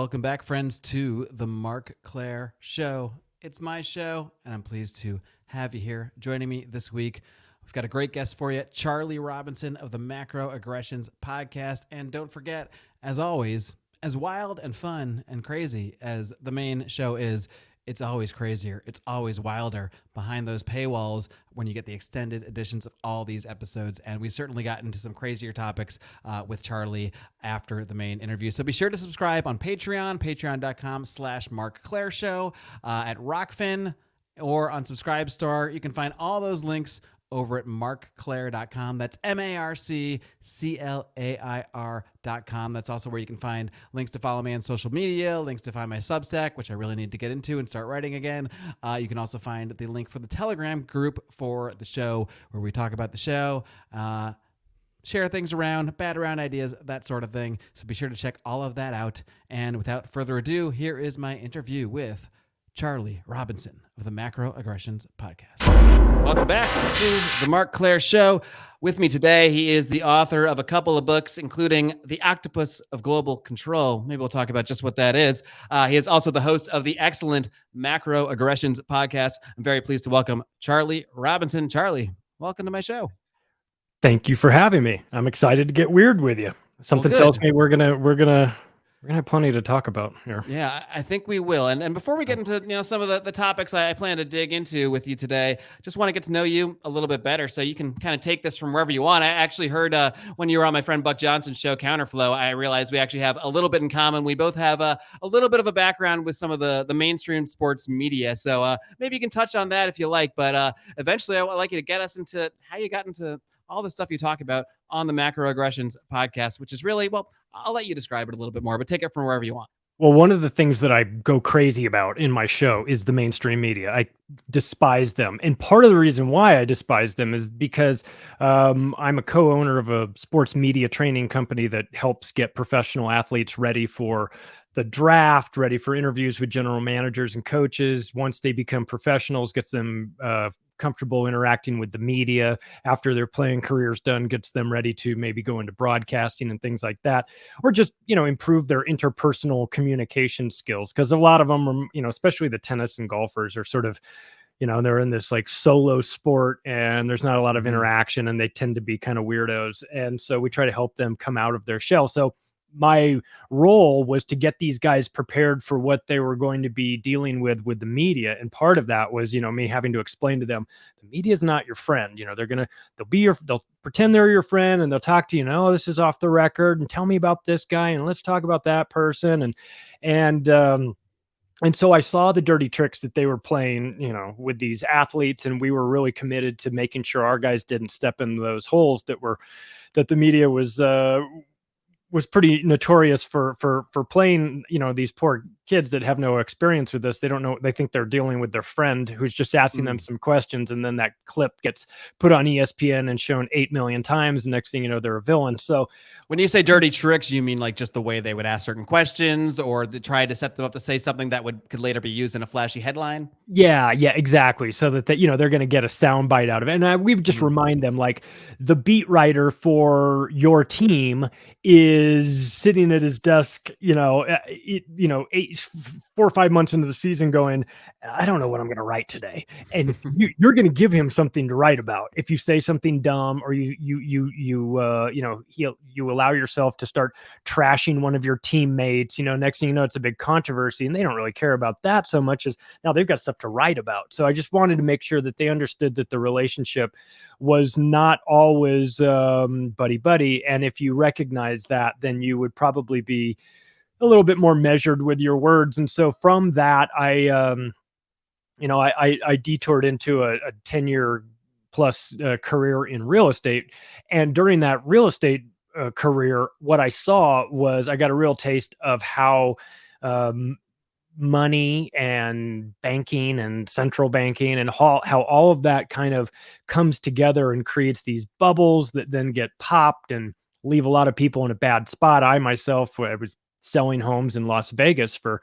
Welcome back, friends, to the Marc Clair Show. It's my show, and I'm pleased to have you here joining me this week. We've got a great guest for you, Charlie Robinson of the Marcroaggressions podcast. And don't forget, as always, as wild and fun and crazy as the main show is, it's always crazier. It's always wilder behind those paywalls when you get the extended editions of all these episodes. And we certainly got into some crazier topics with Charlie after the main interview. So be sure to subscribe on Patreon, patreon.com/Marc Clair Show, at Rokfin, or on Subscribestar. You can find all those links over at marcclair.com. That's marcclair.com. That's also where you can find links to follow me on social media, links to find my Substack, which I really need to get into and start writing again. You can also find the link for the Telegram group for the show, where we talk about the show, share things around, bat around ideas, that sort of thing. So be sure to check all of that out. And without further ado, here is my interview with Charlie Robinson of the Marcroaggressions podcast. Welcome back to the Marc Clair Show. With me today, he is the author of a couple of books, including The Octopus of Global Control. Maybe we'll talk about just what that is. He is also the host of the excellent Marcroaggressions podcast. I'm very pleased to welcome Charlie Robinson. Charlie, welcome to my show. Thank you for having me. I'm excited to get weird with you. Something tells me we're gonna have plenty to talk about here. Yeah, I think we will. And before we get into some of the topics I plan to dig into with you today, just want to get to know you a little bit better so you can kind of take this from wherever you want. I actually heard when you were on my friend Buck Johnson's show, Counterflow, I realized we actually have a little bit in common. We both have a little bit of a background with some of the mainstream sports media. So maybe you can touch on that if you like. But eventually, I would like you to get us into how you got into all the stuff you talk about on the Marcroaggressions podcast, which is really, well, I'll let you describe it a little bit more, but take it from wherever you want. Well, one of the things that I go crazy about in my show is the mainstream media. I despise them. And part of the reason why I despise them is because I'm a co-owner of a sports media training company that helps get professional athletes ready for the draft, ready for interviews with general managers and coaches. Once they become professionals, gets them comfortable interacting with the media. After their playing career's done, gets them ready to maybe go into broadcasting and things like that, or just, improve their interpersonal communication skills. Because a lot of them are, especially the tennis and golfers are sort of, they're in this like solo sport and there's not a lot of interaction and they tend to be kind of weirdos. And so we try to help them come out of their shell. So my role was to get these guys prepared for what they were going to be dealing with the media. And part of that was, me having to explain to them, the media is not your friend. They'll pretend they're your friend and they'll talk to you, oh, this is off the record and tell me about this guy and let's talk about that person. And so I saw the dirty tricks that they were playing, with these athletes, and we were really committed to making sure our guys didn't step in those holes that the media was pretty notorious for playing, these poor kids that have no experience with this. They don't know. They think they're dealing with their friend who's just asking them some questions. And then that clip gets put on ESPN and shown 8 million times. And next thing you know, they're a villain. So when you say dirty tricks, you mean like just the way they would ask certain questions, or they try to set them up to say something that could later be used in a flashy headline? Yeah, exactly. So that they're going to get a sound bite out of it. And we just remind them, like, the beat writer for your team is sitting at his desk, 4 or 5 months into the season going, I don't know what I'm going to write today. And you're going to give him something to write about. If you say something dumb, or you allow yourself to start trashing one of your teammates, next thing you know, it's a big controversy, and they don't really care about that so much as now they've got stuff to write about. So I just wanted to make sure that they understood that the relationship was not always buddy-buddy. And if you recognize that, then you would probably be a little bit more measured with your words. And so from that, I detoured into a 10-year plus career in real estate. And during that real estate career, what I saw was I got a real taste of how money and banking and central banking and how all of that kind of comes together and creates these bubbles that then get popped and leave a lot of people in a bad spot. I myself, I was selling homes in Las Vegas for,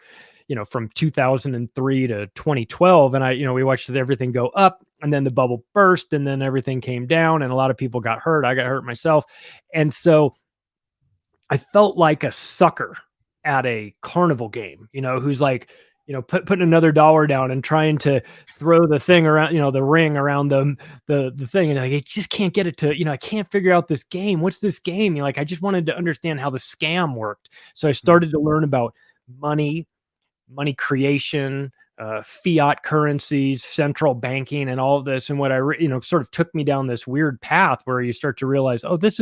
from 2003 to 2012. And we watched everything go up, and then the bubble burst, and then everything came down, and a lot of people got hurt. I got hurt myself. And so I felt like a sucker at a carnival game, who's like, putting another dollar down and trying to throw the thing around, the ring around the thing. And like, I just can't get it to, I can't figure out this game. What's this game? Like, I just wanted to understand how the scam worked. So I started to learn about money creation, fiat currencies, central banking, and all of this. And what sort of took me down this weird path where you start to realize, oh, this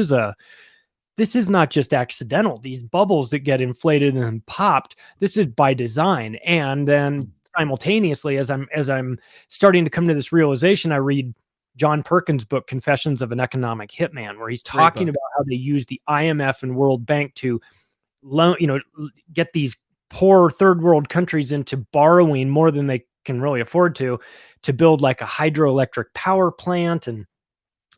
is not just accidental. These bubbles that get inflated and popped, this is by design. And then simultaneously, as I'm starting to come to this realization, I read John Perkins' book, Confessions of an Economic Hitman, where he's talking about how they use the IMF and World Bank to loan, get these poor third world countries into borrowing more than they can really afford to build like a hydroelectric power plant. And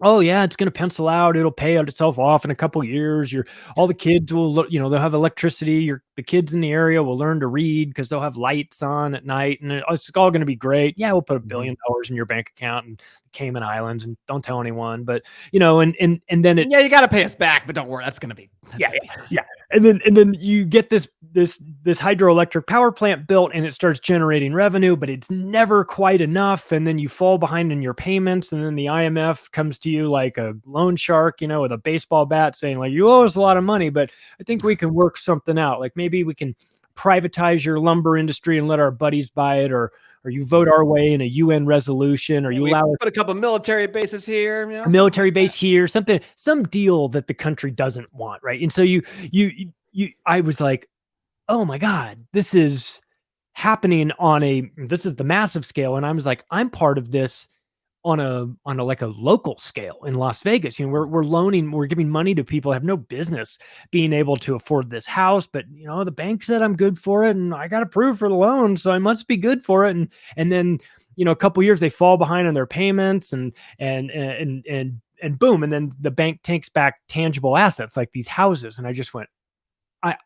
oh yeah, it's going to pencil out. It'll pay itself off in a couple years. All the kids will, they'll have electricity. The kids in the area will learn to read because they'll have lights on at night, and it's all going to be great. Yeah, we'll put $1 billion in your bank account and Cayman Islands, and don't tell anyone. But and then you got to pay us back, but don't worry, that's going to be yeah. And then you get this hydroelectric power plant built, and it starts generating revenue, but it's never quite enough. And then you fall behind in your payments, and then the IMF comes to you like a loan shark, with a baseball bat saying like, you owe us a lot of money, but I think we can work something out. Like maybe we can privatize your lumber industry and let our buddies buy it, or you vote our way in a UN resolution, or you allow us put a couple military bases here, a military base here, some deal that the country doesn't want, right? And so I was like, oh my God, this is happening this is the massive scale. And I was like, I'm part of this on a like a local scale in Las Vegas. We're giving money to people who have no business being able to afford this house, but the bank said I'm good for it, and I got approved for the loan, so I must be good for it. And then a couple years they fall behind on their payments, and boom, and then the bank takes back tangible assets like these houses. And I just went,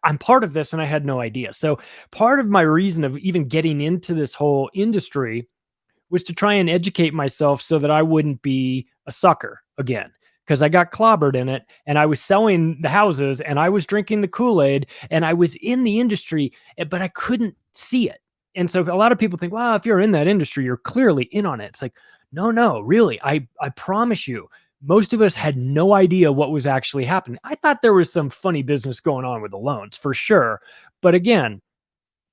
I'm part of this, and I had no idea. So part of my reason of even getting into this whole industry was to try and educate myself so that I wouldn't be a sucker again, because I got clobbered in it, and I was selling the houses, and I was drinking the Kool-Aid, and I was in the industry, but I couldn't see it. And so a lot of people think, well, if you're in that industry, you're clearly in on it. It's like, no, really. I promise you, most of us had no idea what was actually happening. I thought there was some funny business going on with the loans for sure. But again,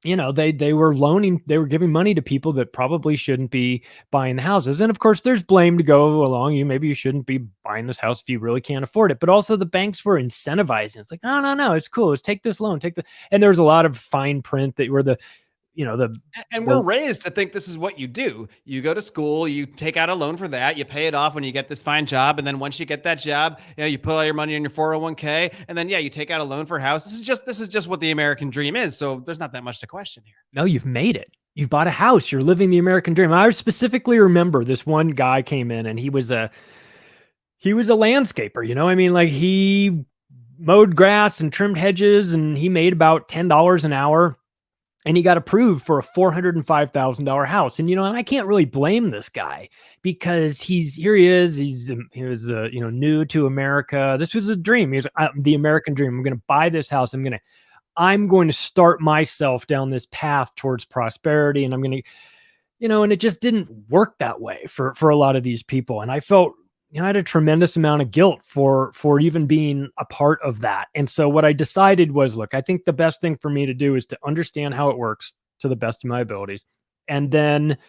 they were giving money to people that probably shouldn't be buying the houses. And of course, there's blame to go along. Maybe you shouldn't be buying this house if you really can't afford it. But also the banks were incentivizing. It's like, no, it's cool. Let's take this loan. And there was a lot of fine print that were we're raised to think this is what you do. You go to school, you take out a loan for that, you pay it off when you get this fine job, and then once you get that job, you put all your money in your 401k, and then you take out a loan for a house. This is just what the American dream is. So there's not that much to question here. No, you've made it. You've bought a house. You're living the American dream. I specifically remember this one guy came in, and he was a landscaper. Like he mowed grass and trimmed hedges, and he made about $10 an hour. And he got approved for a $405,000 house. And, and I can't really blame this guy, because he was new to America. This was a dream. He was the American dream. I'm going to buy this house. I'm going to start myself down this path towards prosperity. And I'm going to, and it just didn't work that way for a lot of these people. And I felt, I had a tremendous amount of guilt for even being a part of that. And so what I decided was, look, I think the best thing for me to do is to understand how it works to the best of my abilities. And then,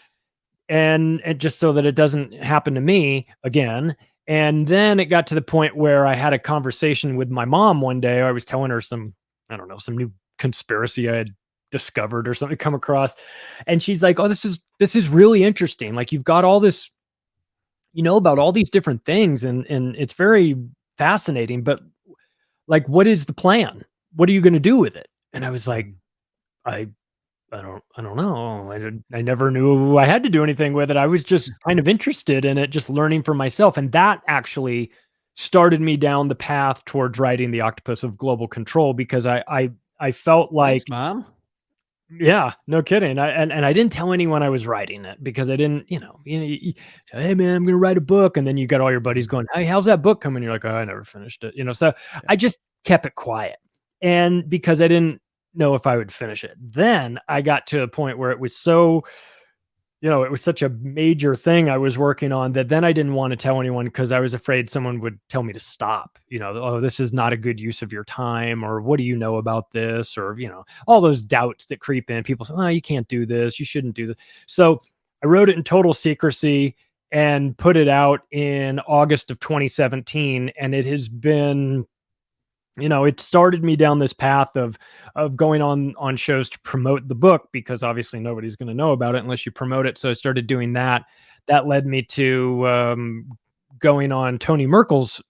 and just so that it doesn't happen to me again. And then it got to the point where I had a conversation with my mom one day. I was telling her some new conspiracy I had discovered or something come across. And she's like, oh, this is really interesting. Like, you've got all this, about all these different things, and it's very fascinating, but like, what is the plan? What are you going to do with it? And I was like, I don't know. I never knew I had to do anything with it. I was just kind of interested in it, just learning for myself. And that actually started me down the path towards writing The Octopus of Global Control, because I felt like, thanks, Mom. Yeah, no kidding. I didn't tell anyone I was writing it, because I didn't, you hey man, I'm going to write a book. And then you got all your buddies going, hey, how's that book coming? You're like, oh, I never finished it. So I just kept it quiet. And because I didn't know if I would finish it. Then I got to a point where it was so, it was such a major thing I was working on that then I didn't want to tell anyone because I was afraid someone would tell me to stop. Oh, this is not a good use of your time, or what do you know about this? Or, all those doubts that creep in. People say, oh, you can't do this. You shouldn't do this. So I wrote it in total secrecy and put it out in August of 2017. And it has been, it started me down this path of going on shows to promote the book, because obviously nobody's going to know about it unless you promote it. So I started doing that. That led me to going on Tony Merkel's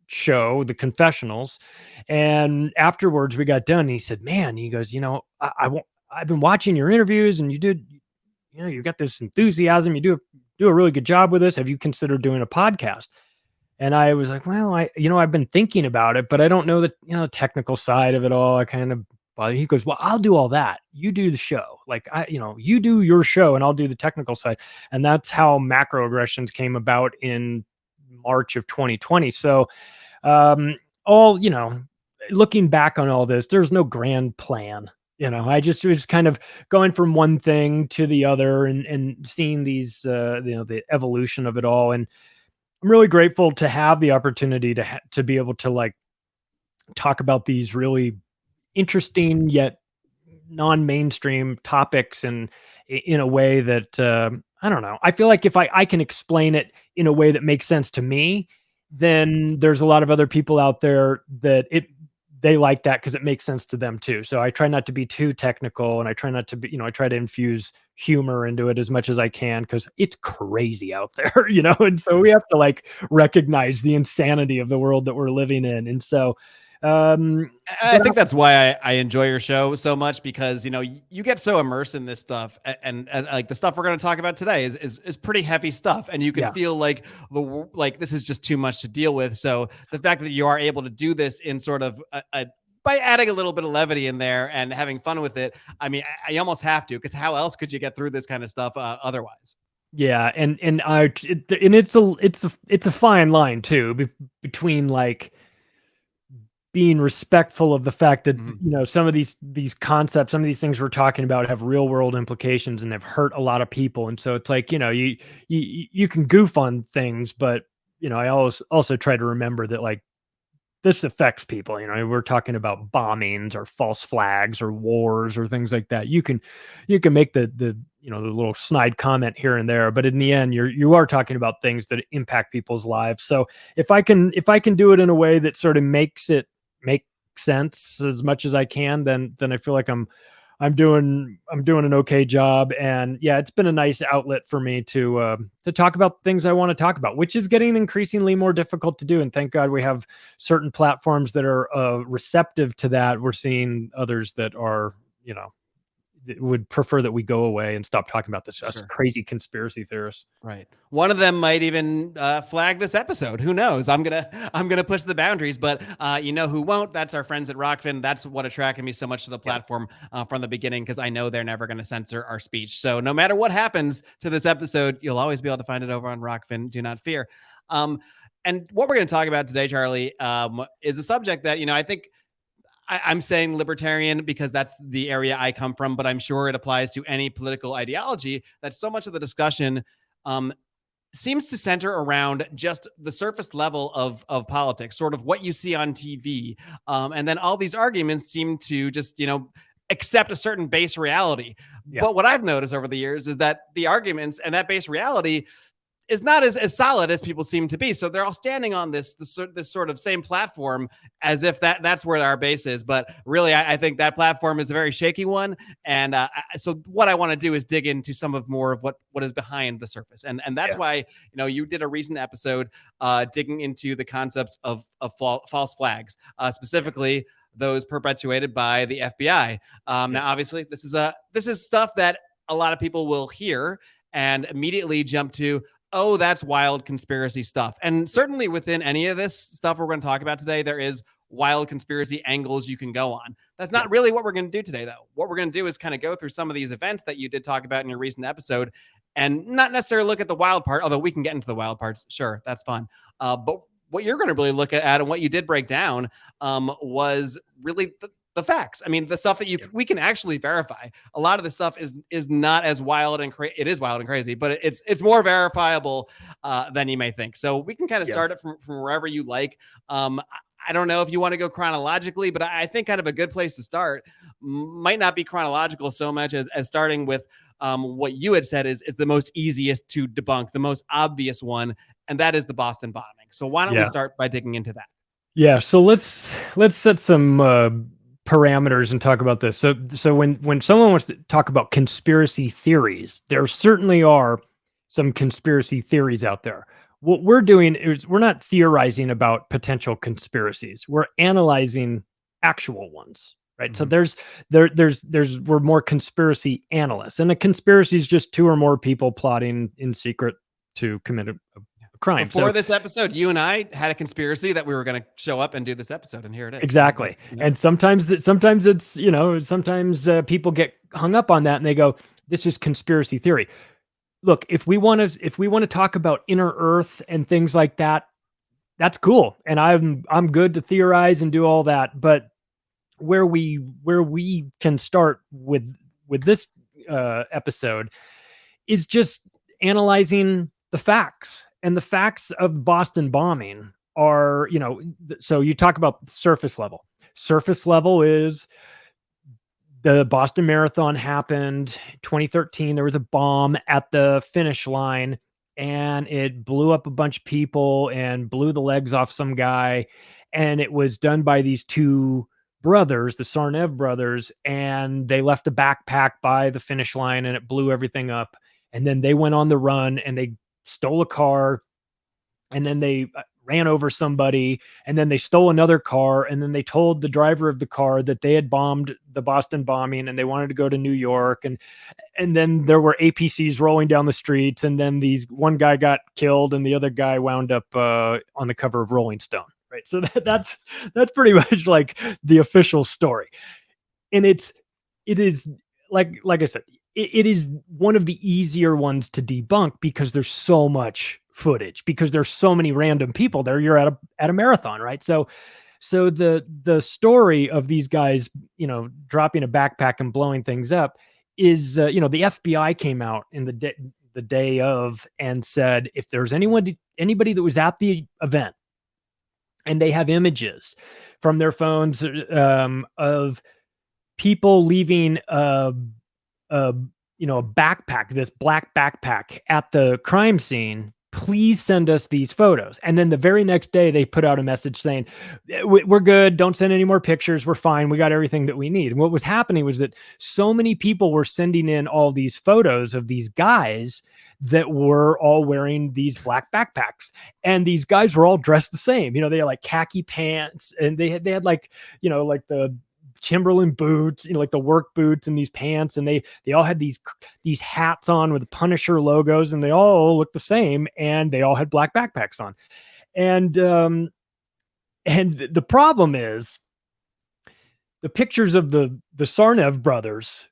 show, The Confessionals. And afterwards we got done. And he said, man, he goes, I've been watching your interviews, and you got this enthusiasm. You do a really good job with this. Have you considered doing a podcast? And I was like, well, I've been thinking about it, but I don't know the technical side of it all. He goes, well, I'll do all that. You do the show. Like, you do your show and I'll do the technical side. And that's how Macroaggressions came about in March of 2020. So, looking back on all this, there's no grand plan. I just was kind of going from one thing to the other and seeing these, the evolution of it all. And I'm really grateful to have the opportunity to be able to like talk about these really interesting yet non-mainstream topics, and in a way that I don't know. I feel like if I can explain it in a way that makes sense to me, then there's a lot of other people out there that they like that because it makes sense to them too. So I try not to be too technical, and I try not to be, I try to infuse humor into it as much as I can, because it's crazy out there, and so we have to like recognize the insanity of the world that we're living in. And so I think that's why I enjoy your show so much, because you get so immersed in this stuff, and like the stuff we're going to talk about today is pretty heavy stuff, and you can feel like this is just too much to deal with. So the fact that you are able to do this in sort of by adding a little bit of levity in there and having fun with it, I mean, I almost have to, because how else could you get through this kind of stuff otherwise? Yeah, and it's a fine line too between like being respectful of the fact that some of these concepts, some of these things we're talking about have real world implications and have hurt a lot of people. And so it's like, you can goof on things, but I also try to remember that like this affects people. We're talking about bombings or false flags or wars or things like that. You can make the little snide comment here and there, but in the end, you are talking about things that impact people's lives. So if I can do it in a way that sort of makes it make sense as much as I can, then I feel like I'm doing an okay job. And yeah, it's been a nice outlet for me to talk about things I want to talk about, which is getting increasingly more difficult to do. And thank God we have certain platforms that are receptive to that. We're seeing others that are, would prefer that we go away and stop talking about this us crazy conspiracy theorists. Right. One of them might even flag this episode. Who knows? I'm gonna push the boundaries, but who won't? That's our friends at Rokfin. That's what attracted me so much to the platform from the beginning, because I know they're never going to censor our speech. So no matter what happens to this episode, you'll always be able to find it over on Rokfin. Do not fear. And what we're going to talk about today, Charlie, is a subject that I think. I'm saying libertarian because that's the area I come from, but I'm sure it applies to any political ideology. That so much of the discussion seems to center around just the surface level of politics, sort of what you see on TV. And then all these arguments seem to just, accept a certain base reality. Yeah. But what I've noticed over the years is that the arguments and that base reality is not as solid as people seem to be. So they're all standing on this sort of same platform as if that's where our base is. But really, I think that platform is a very shaky one. And so what I want to do is dig into some of more of what is behind the surface. And that's why, you did a recent episode digging into the concepts of false flags, specifically those perpetuated by the FBI. Now, obviously, this is stuff that a lot of people will hear and immediately jump to, oh, that's wild conspiracy stuff. And certainly within any of this stuff we're going to talk about today, there is wild conspiracy angles you can go on. That's not really what we're going to do today, though. What we're going to do is kind of go through some of these events that you did talk about in your recent episode, and not necessarily look at the wild part, although we can get into the wild parts. Sure, that's fun. But what you're going to really look at and what you did break down was really the facts. I mean, the stuff that we can actually verify. A lot of the stuff is not as wild and crazy. It is wild and crazy, but it's more verifiable than you may think. So we can kind of start it from wherever you like. I don't know if you want to go chronologically, but I think kind of a good place to start might not be chronological so much as starting with what you had said is the most easiest to debunk, the most obvious one, and that is the Boston bombing. So why don't we start by digging into that? Yeah. So let's set some parameters and talk about this. So when someone wants to talk about conspiracy theories, there certainly are some conspiracy theories out there. What we're doing is we're not theorizing about potential conspiracies. We're analyzing actual ones, right? Mm-hmm. So we're more conspiracy analysts, and a conspiracy is just two or more people plotting in secret to commit a crime. Before this episode, you and I had a conspiracy that we were going to show up and do this episode, and here it is. Exactly. And sometimes it's, sometimes people get hung up on that and they go, this is conspiracy theory. Look, if we want to talk about inner Earth and things like that, that's cool. And I'm good to theorize and do all that. But where we can start with this episode is just analyzing the facts. And the facts of Boston bombing are, so you talk about surface level. Surface level is the Boston Marathon happened 2013. There was a bomb at the finish line and it blew up a bunch of people and blew the legs off some guy. And it was done by these two brothers, the Tsarnaev brothers, and they left a backpack by the finish line and it blew everything up. And then they went on the run and they stole a car, and then they ran over somebody, and then they stole another car, and then they told the driver of the car that they had bombed the Boston bombing and they wanted to go to New York, and then there were APCs rolling down the streets, and then one guy got killed and the other guy wound up on the cover of Rolling Stone, right? So that's pretty much like the official story. And it is like I said, it is one of the easier ones to debunk because there's so much footage, because there's so many random people there. You're at a marathon, right? So the story of these guys, dropping a backpack and blowing things up is, the FBI came out in the day of and said, if there's anybody that was at the event and they have images from their phones of people leaving a backpack, this black backpack at the crime scene, please send us these photos. And then the very next day they put out a message saying, we're good. Don't send any more pictures. We're fine. We got everything that we need. And what was happening was that so many people were sending in all these photos of these guys that were all wearing these black backpacks. And these guys were all dressed the same. They had like khaki pants, and they had like, like the Timberland boots, like the work boots and these pants, and they all had these hats on with the Punisher logos, and they all looked the same, and they all had black backpacks on. And the problem is the pictures of the Tsarnaev brothers,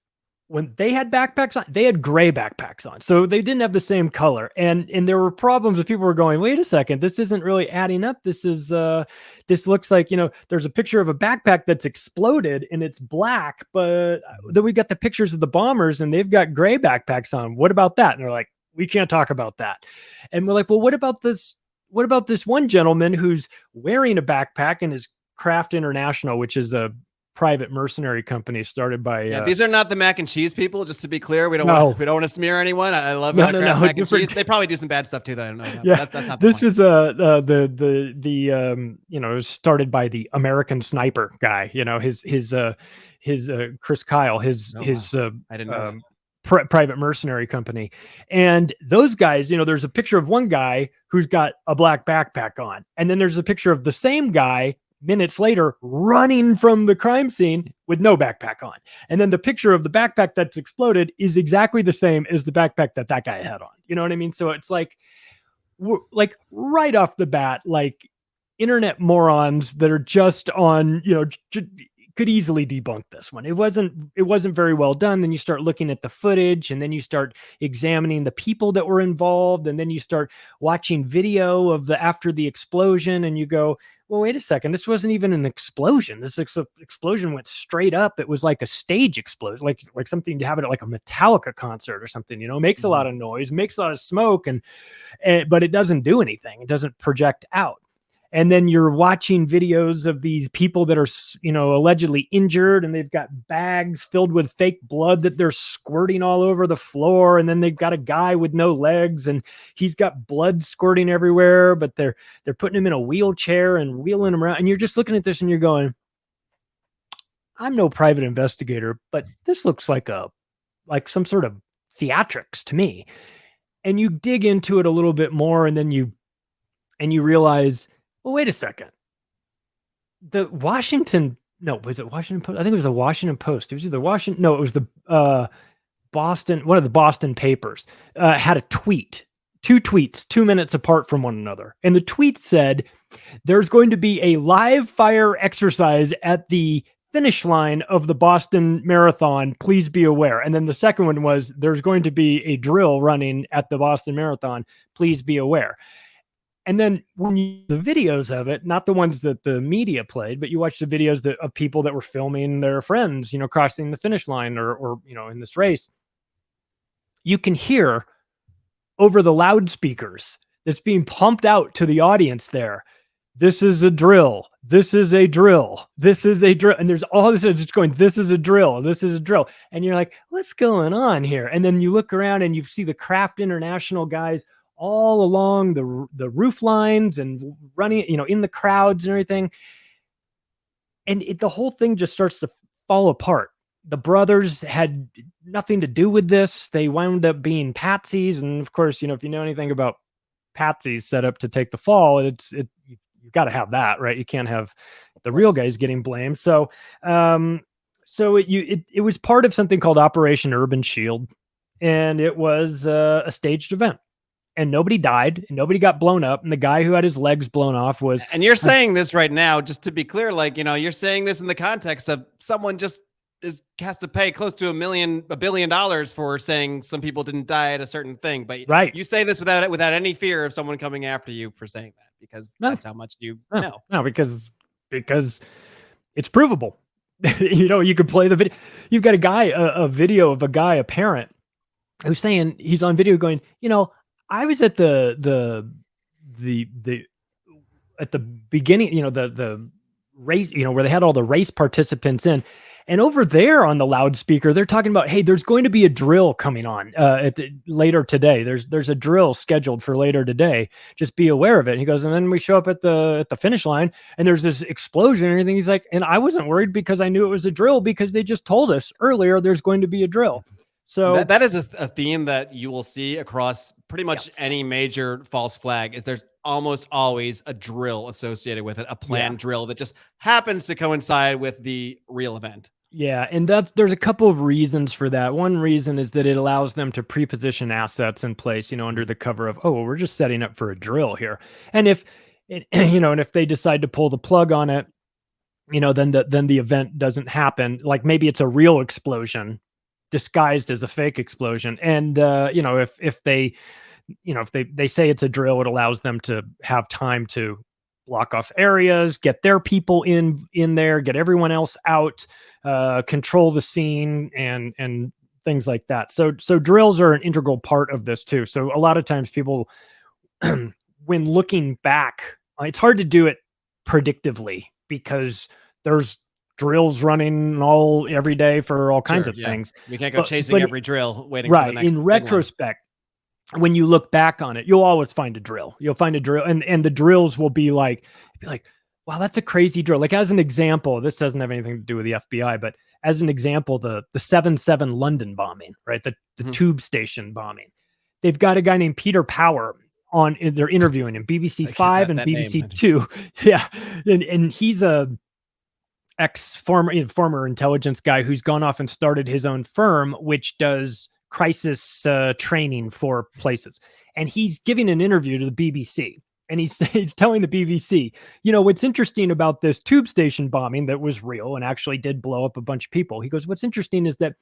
when they had backpacks on, they had gray backpacks on. So they didn't have the same color. And there were problems with people were going, wait a second, this isn't really adding up. This looks like, there's a picture of a backpack that's exploded and it's black, but then we got the pictures of the bombers and they've got gray backpacks on. What about that? And they're like, we can't talk about that. And we're like, well, what about this one gentleman who's wearing a backpack and is Craft International, which is a private mercenary company started by these are not the mac and cheese people, just to be clear. We don't want to smear anyone. I love mac and cheese. They probably do some bad stuff too that I don't know about. Yeah, that's not this was it was started by the American Sniper guy, his Chris Kyle, I didn't know private mercenary company. And those guys, there's a picture of one guy who's got a black backpack on, and then there's a picture of the same guy minutes later running from the crime scene with no backpack on. And then the picture of the backpack that's exploded is exactly the same as the backpack that guy had on. You know what I mean? So it's like right off the bat, like internet morons that are just on, could easily debunk this one. It wasn't very well done. Then you start looking at the footage, and then you start examining the people that were involved, and then you start watching video of after the explosion, and you go, well, wait a second, this wasn't even an explosion. This explosion went straight up. It was like a stage explosion, like something to have it at like a Metallica concert or something, makes a lot of noise, makes a lot of smoke, but it doesn't do anything. It doesn't project out. And then you're watching videos of these people that are, allegedly injured, and they've got bags filled with fake blood that they're squirting all over the floor. And then they've got a guy with no legs, and he's got blood squirting everywhere, but they're putting him in a wheelchair and wheeling him around. And you're just looking at this and you're going, I'm no private investigator, but this looks like some sort of theatrics to me. And you dig into it a little bit more, and then you realize, well, wait a second. Was it Washington Post? I think it was the Washington Post. It was either Washington. No, it was the Boston. One of the Boston papers had a tweet, 2 tweets, 2 minutes apart from one another. And the tweet said, there's going to be a live fire exercise at the finish line of the Boston Marathon. Please be aware. And then the second one was, there's going to be a drill running at the Boston Marathon. Please be aware. And then when the videos of it, not the ones that the media played, but you watch the videos of people that were filming their friends, crossing the finish line or in this race, you can hear over the loudspeakers that's being pumped out to the audience there, this is a drill. This is a drill. This is a drill. And there's all this just going, this is a drill. This is a drill. And you're like, what's going on here? And then you look around and you see the Craft International guys all along the roof lines and running, in the crowds and everything. And the whole thing just starts to fall apart. The brothers had nothing to do with this. They wound up being patsies. And of course, if you know anything about patsies set up to take the fall, you've got to have that, right? You can't have the real guys getting blamed. So, it was part of something called Operation Urban Shield. And it was a staged event. And nobody died, and nobody got blown up. And the guy who had his legs blown off was... And you're saying this right now, just to be clear, you're saying this in the context of someone just has to pay close to $1 billion for saying some people didn't die at a certain thing. But right. You say this without any fear of someone coming after you for saying that, because that's how much you know. No, because it's provable. You could play the video. You've got a video of a parent who's saying, he's on video going, I was at the at the beginning, the race, where they had all the race participants in, and over there on the loudspeaker, they're talking about, hey, there's going to be a drill coming on later today. There's a drill scheduled for later today. Just be aware of it. And he goes, and then we show up at the finish line, and there's this explosion and everything. He's like, and I wasn't worried because I knew it was a drill, because they just told us earlier there's going to be a drill. So that is a theme that you will see across pretty much any major false flag. Is there's almost always a drill associated with it, a planned drill that just happens to coincide with the real event. Yeah, and there's a couple of reasons for that. One reason is that it allows them to pre-position assets in place, under the cover of, oh, well, we're just setting up for a drill here. And if they decide to pull the plug on it, then the event doesn't happen. Like maybe it's a real explosion disguised as a fake explosion. And, if they say it's a drill, it allows them to have time to block off areas, get their people in there, get everyone else out, control the scene and things like that. So drills are an integral part of this too. So a lot of times people, when looking back, it's hard to do it predictively because there's drills running every day for all kinds of things. We can't go chasing every drill waiting for the next. In retrospect, when you look back on it, you'll always find a drill. You'll find a drill, and the drills will be like, wow, that's a crazy drill. Like as an example, this doesn't have anything to do with the FBI, but as an example, the 7/7 London bombing, right? The tube station bombing. They've got a guy named Peter Power on. They're interviewing him, BBC 5 and BBC 2. Yeah, and he's a former intelligence guy who's gone off and started his own firm, which does crisis training for places. And he's giving an interview to the BBC. And he's telling the BBC, what's interesting about this tube station bombing that was real and actually did blow up a bunch of people. He goes, what's interesting is that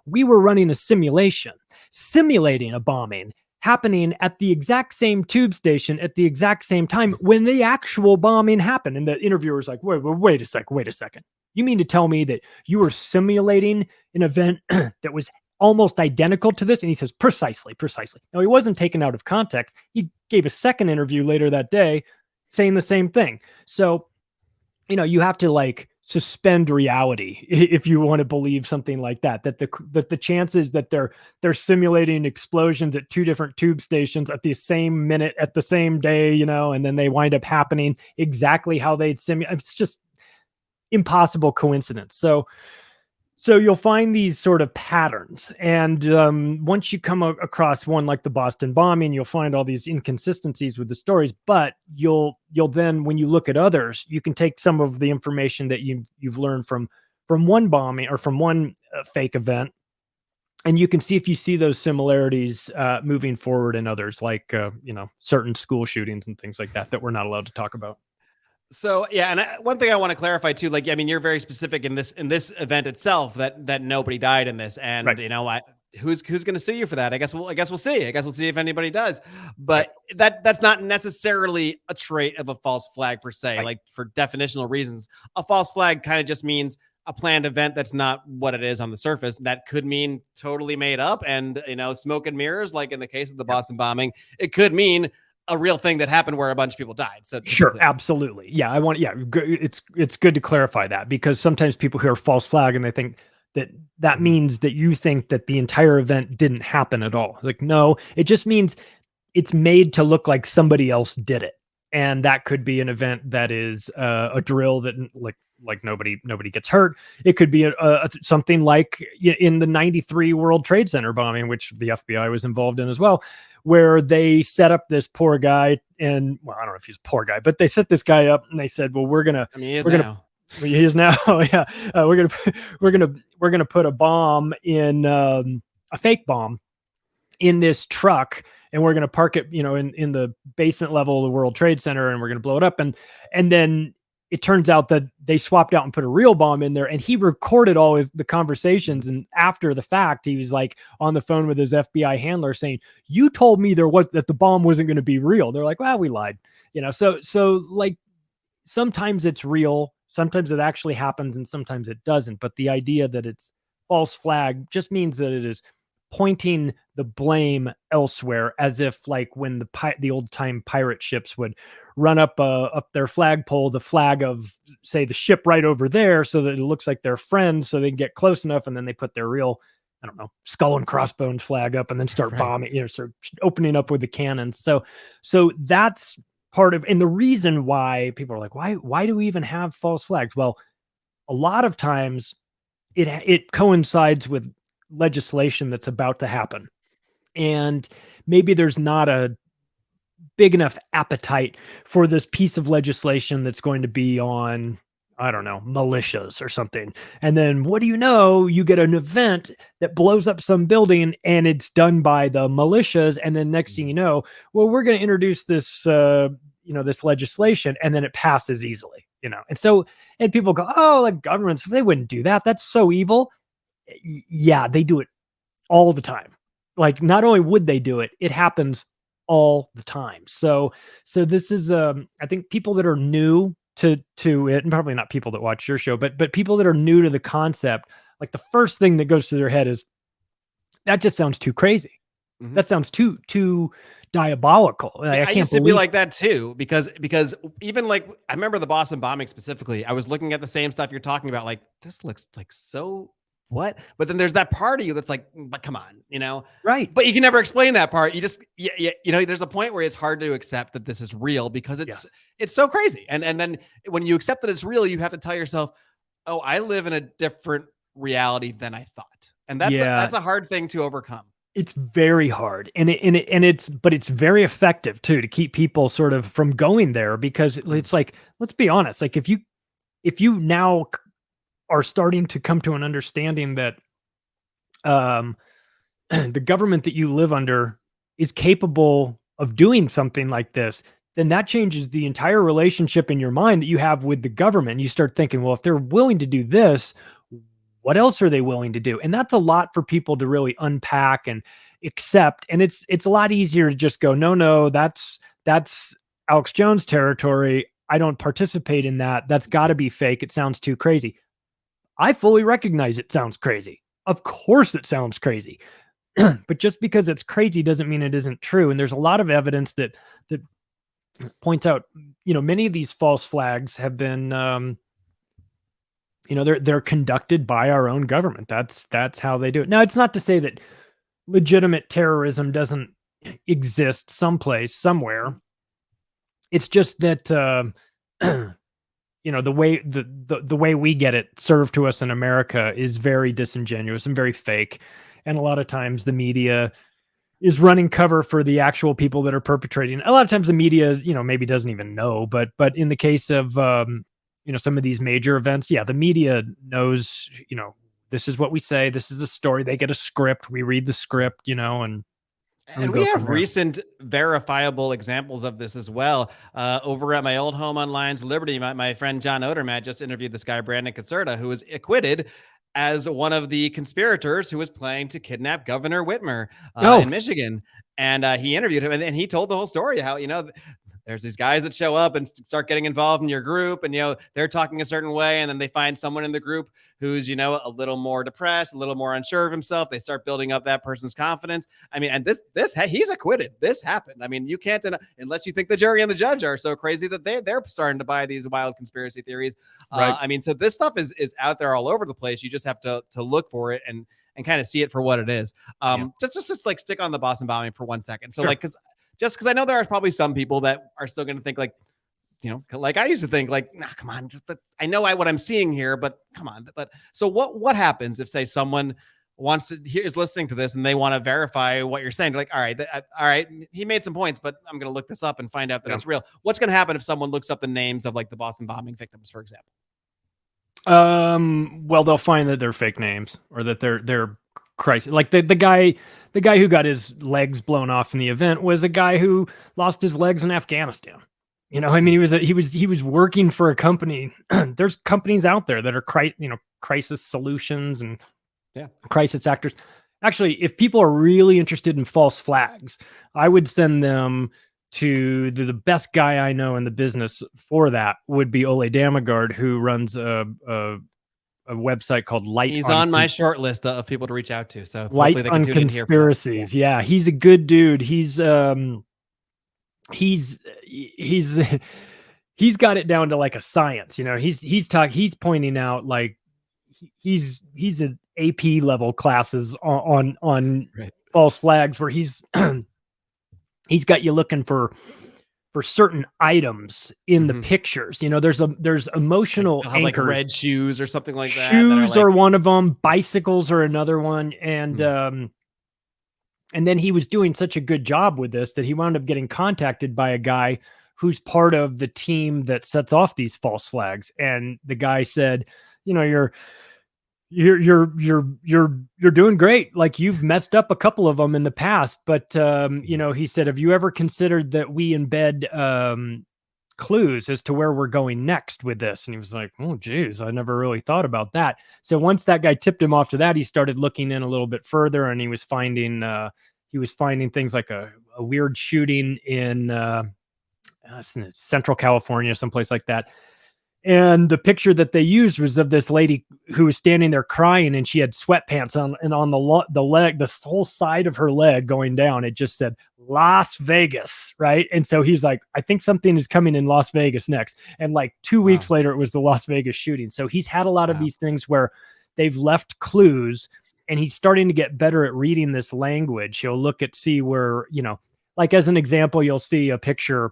we were running a simulating a bombing happening at the exact same tube station at the exact same time when the actual bombing happened. And the interviewer's like, wait a second. You mean to tell me that you were simulating an event that was almost identical to this? And he says, precisely. Now, he wasn't taken out of context. He gave a second interview later that day saying the same thing. So, you have to like suspend reality if you want to believe something like that the chances that they're simulating explosions at two different tube stations at the same minute at the same day, and then they wind up happening exactly how they'd simulate. It's just impossible coincidence. So you'll find these sort of patterns. And once you come across one like the Boston bombing, you'll find all these inconsistencies with the stories. But you'll then, when you look at others, you can take some of the information that you've learned from one bombing or from one fake event, and you can see if you see those similarities moving forward in others, like certain school shootings and things like that we're not allowed to talk about. So yeah, and one thing I want to clarify too, like, I mean, you're very specific in this event itself that nobody died in this, and right. Who's going to sue you for that? I guess we'll see. I guess we'll see if anybody does. But right. that's not necessarily a trait of a false flag per se. Right. Like, for definitional reasons, a false flag kind of just means a planned event that's not what it is on the surface. That could mean totally made up, and smoke and mirrors, like in the case of the Boston bombing. It could mean a real thing that happened where a bunch of people died. So sure, absolutely. Yeah, it's good to clarify that, because sometimes people hear false flag and they think that means that you think that the entire event didn't happen at all. Like, no, it just means it's made to look like somebody else did it. And that could be an event that is a drill that like nobody gets hurt. It could be something like in the 93 World Trade Center bombing, which the FBI was involved in as well, where they set up this poor guy, and I don't know if he's a poor guy, but they set this guy up and they said, well, he is now. Yeah. We're going to put a bomb in a fake bomb in this truck, and we're going to park it, in the basement level of the World Trade Center, and we're going to blow it up. And then it turns out that they swapped out and put a real bomb in there, and he recorded all the conversations. And after the fact, he was like on the phone with his FBI handler saying, you told me that the bomb wasn't going to be real. They're like, well, we lied, so like sometimes it's real, sometimes it actually happens, and sometimes it doesn't. But the idea that it's false flag just means that it is pointing the blame elsewhere, as if like when the old time pirate ships would run up their flagpole, the flag of, say, the ship right over there, so that it looks like they're friends, so they can get close enough, and then they put their real, I don't know, skull and crossbones flag up, and then start bombing, start opening up with the cannons. So that's part of, and the reason why people are like, why do we even have false flags? Well, a lot of times it coincides with legislation that's about to happen, and maybe there's not a big enough appetite for this piece of legislation that's going to be on, I don't know, militias or something. And then what do you know? You get an event that blows up some building, and it's done by the militias. And then next thing you know, well, we're going to introduce this, this legislation, and then it passes easily, and people go, oh, like governments, they wouldn't do that. That's so evil. Yeah, they do it all the time. Like, not only would they do it, it happens all the time. So this is, I think people that are new to it, and probably not people that watch your show, but people that are new to the concept, like the first thing that goes through their head is, that just sounds too crazy. Mm-hmm. That sounds too diabolical. I can't used to be like that too, because even like, I remember the Boston bombing specifically, I was looking at the same stuff you're talking about, like, this looks like so what? But then there's that part of you that's like, but come on, right? But you can never explain that part. You just, there's a point where it's hard to accept that this is real, because it's so crazy. And then when you accept that it's real, you have to tell yourself, oh, I live in a different reality than I thought. And that's a hard thing to overcome. It's very hard, and it's very effective too, to keep people sort of from going there, because it's like, let's be honest, like if you now are starting to come to an understanding that the government that you live under is capable of doing something like this, then that changes the entire relationship in your mind that you have with the government. You start thinking, well, if they're willing to do this, What else are they willing to do? And that's a lot for people to really unpack and accept. And it's a lot easier to just go, no, that's Alex Jones territory. I don't participate in that. That's got to be fake. It sounds too crazy. I fully recognize it sounds crazy. Of course it sounds crazy. But just because it's crazy doesn't mean it isn't true. And there's a lot of evidence that points out, many of these false flags have been, they're conducted by our own government. That's how they do it. Now, it's not to say that legitimate terrorism doesn't exist someplace, somewhere. It's just that, the way we get it served to us in America is very disingenuous and very fake. And a lot of times the media is running cover for the actual people that are perpetrating. A lot of times the media, maybe doesn't even know, but in the case of, some of these major events, the media knows, this is what we say. This is a story. They get a script. We read the script, and we have recent verifiable examples of this as well. Over at my old home on Lions Liberty, my friend John Odermatt just interviewed this guy, Brandon Caserta, who was acquitted as one of the conspirators who was planning to kidnap Governor Whitmer in Michigan. And he interviewed him, and he told the whole story, how, there's these guys that show up and start getting involved in your group, and, they're talking a certain way. And then they find someone in the group who's, a little more depressed, a little more unsure of himself. They start building up that person's confidence. I mean, and he's acquitted. This happened. I mean, you can't, unless you think the jury and the judge are so crazy that they're starting to buy these wild conspiracy theories. Right. I mean, so this stuff is out there all over the place. You just have to look for it and kind of see it for what it is. Just like stick on the Boston bombing for 1 second. So sure. Because I know there are probably some people that are still going to think like I used to think like, nah, come on, I know what I'm seeing here, but come on. But so what happens if, say, someone is listening to this and they want to verify what you're saying? They're like, all right, he made some points, but I'm going to look this up and find out that it's real. What's going to happen if someone looks up the names of like the Boston bombing victims, for example? Well, they'll find that they're fake names, or that they're crisis. Like the guy who got his legs blown off in the event was a guy who lost his legs in Afghanistan. I mean, he was working for a company. There's companies out there that are crisis solutions and crisis actors. Actually, if people are really interested in false flags, I would send them to the best guy I know in the business for that would be Ole Damagard, who runs a website called Light. He's on my short list of people to reach out to. So Light on Conspiracies. Yeah, he's a good dude. He's got it down to like a science. He's pointing out like he's an AP level classes on right. false flags, where he's got you looking for certain items in the pictures. There's emotional anchors. Like red shoes or something like that. Shoes are one of them. Bicycles are another one. And then he was doing such a good job with this that he wound up getting contacted by a guy who's part of the team that sets off these false flags. And the guy said, you're doing great. Like, you've messed up a couple of them in the past, but he said, have you ever considered that we embed clues as to where we're going next with this? And he was like, oh geez, I never really thought about that. So once that guy tipped him off to that, he started looking in a little bit further, and he was finding things like a weird shooting in Central California, someplace like that. And the picture that they used was of this lady who was standing there crying, and she had sweatpants on, and on the leg, the whole side of her leg going down, it just said Las Vegas, right? And so he's like, I think something is coming in Las Vegas next. And like 2 weeks later, it was the Las Vegas shooting. So he's had a lot of these things where they've left clues, and he's starting to get better at reading this language. He'll look at, see where, like as an example, you'll see a picture.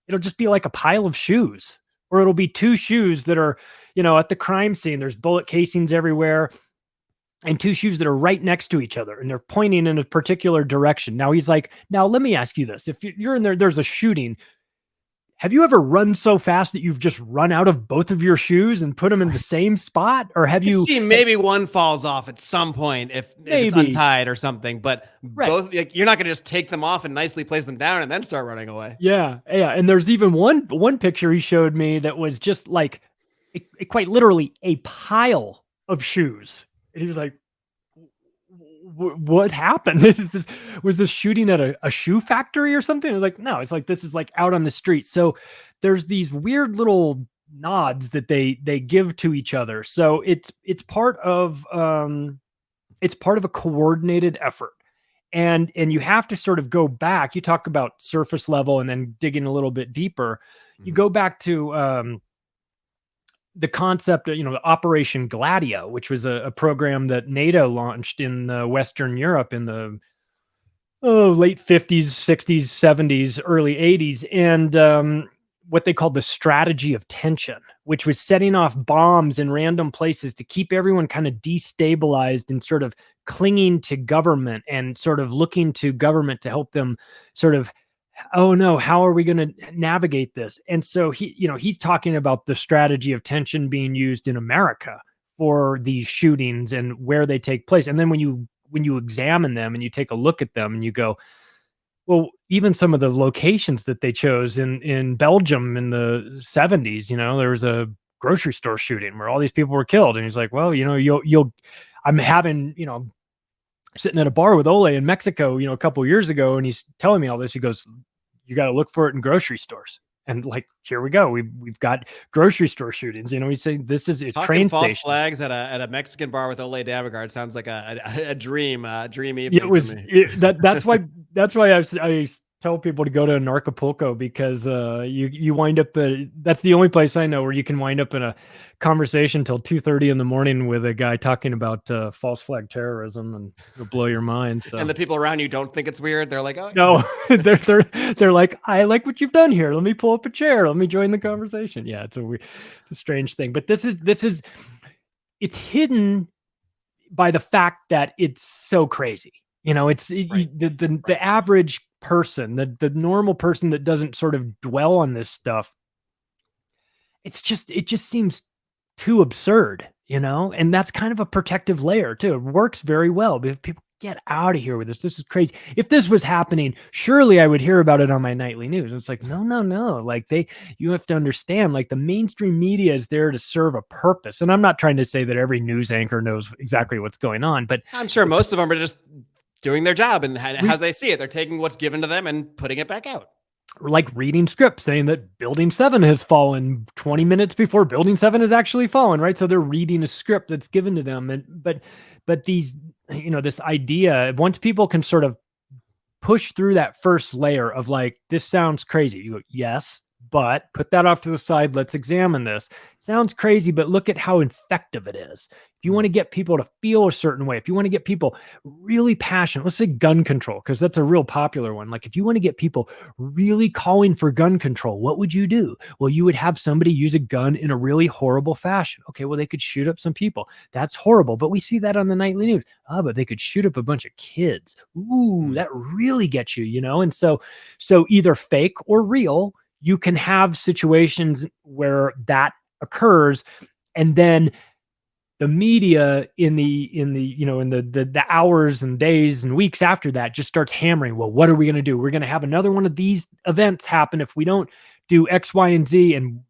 It'll just be like a pile of shoes. Or it'll be two shoes that are, at the crime scene. There's bullet casings everywhere, and two shoes that are right next to each other, and they're pointing in a particular direction. Now he's like, now let me ask you this. If you're in there, there's a shooting. Have you ever run so fast that you've just run out of both of your shoes and put them in the same spot? Or have you see maybe one falls off at some point if it's untied or something, but both, like, you're not going to just take them off and nicely place them down and then start running away. Yeah. And there's even one picture he showed me that was just like quite literally a pile of shoes. And he was like, what happened? Was this shooting at a shoe factory or something? I was like, no, it's like, this is like out on the street. So there's these weird little nods that they give to each other. So it's part of a coordinated effort. And you have to sort of go back. You talk about surface level and then digging a little bit deeper. You go back to the concept of, Operation Gladio, which was a program that NATO launched in Western Europe in the late 50s, 60s, 70s, early 80s. And what they called the strategy of tension, which was setting off bombs in random places to keep everyone kind of destabilized and sort of clinging to government and sort of looking to government to help them sort of, oh no, how are we going to navigate this? And so he's talking about the strategy of tension being used in America for these shootings and where they take place. And then when you examine them and you take a look at them and you go, well, even some of the locations that they chose in Belgium in the 70s, there was a grocery store shooting where all these people were killed. And he's like, well, I'm having, sitting at a bar with Ole in Mexico, a couple of years ago, and he's telling me all this. He goes, you got to look for it in grocery stores. And like, here we go. We've got grocery store shootings. We say this is a train false station. Flags at a Mexican bar with Ole Davigard sounds like a dream evening. It was that's why I tell people to go to Acapulco, because you wind up that's the only place I know where you can wind up in a conversation till 2:30 in the morning with a guy talking about false flag terrorism, and it'll blow your mind. So. And the people around you don't think it's weird. They're like, oh no, they're like, I like what you've done here. Let me pull up a chair. Let me join the conversation. Yeah, it's a strange thing, but this is it's hidden by the fact that it's so crazy. It's right. The average person, the normal person that doesn't sort of dwell on this stuff. It just seems too absurd, and that's kind of a protective layer too. It works very well, but people get out of here with this. This is crazy. If this was happening, surely I would hear about it on my nightly news. It's like, no. Like you have to understand, like the mainstream media is there to serve a purpose. And I'm not trying to say that every news anchor knows exactly what's going on, but I'm sure most of them are just doing their job, and as they see it, they're taking what's given to them and putting it back out. Like reading scripts saying that Building 7 has fallen 20 minutes before Building 7 has actually fallen, right? So they're reading a script that's given to them. But these, this idea, once people can sort of push through that first layer of like, this sounds crazy. You go, yes, but put that off to the side. Let's examine this. Sounds crazy, but look at how effective it is. If you want to get people to feel a certain way, if you want to get people really passionate, let's say gun control, because that's a real popular one. Like if you want to get people really calling for gun control, what would you do? Well, you would have somebody use a gun in a really horrible fashion. Okay, well, they could shoot up some people. That's horrible. But we see that on the nightly news. Oh, but they could shoot up a bunch of kids. Ooh, that really gets you, And so either fake or real, you can have situations where that occurs, and then the media in the hours and days and weeks after that just starts hammering, well, what are we going to do? We're going to have another one of these events happen if we don't do X, Y, and Z. And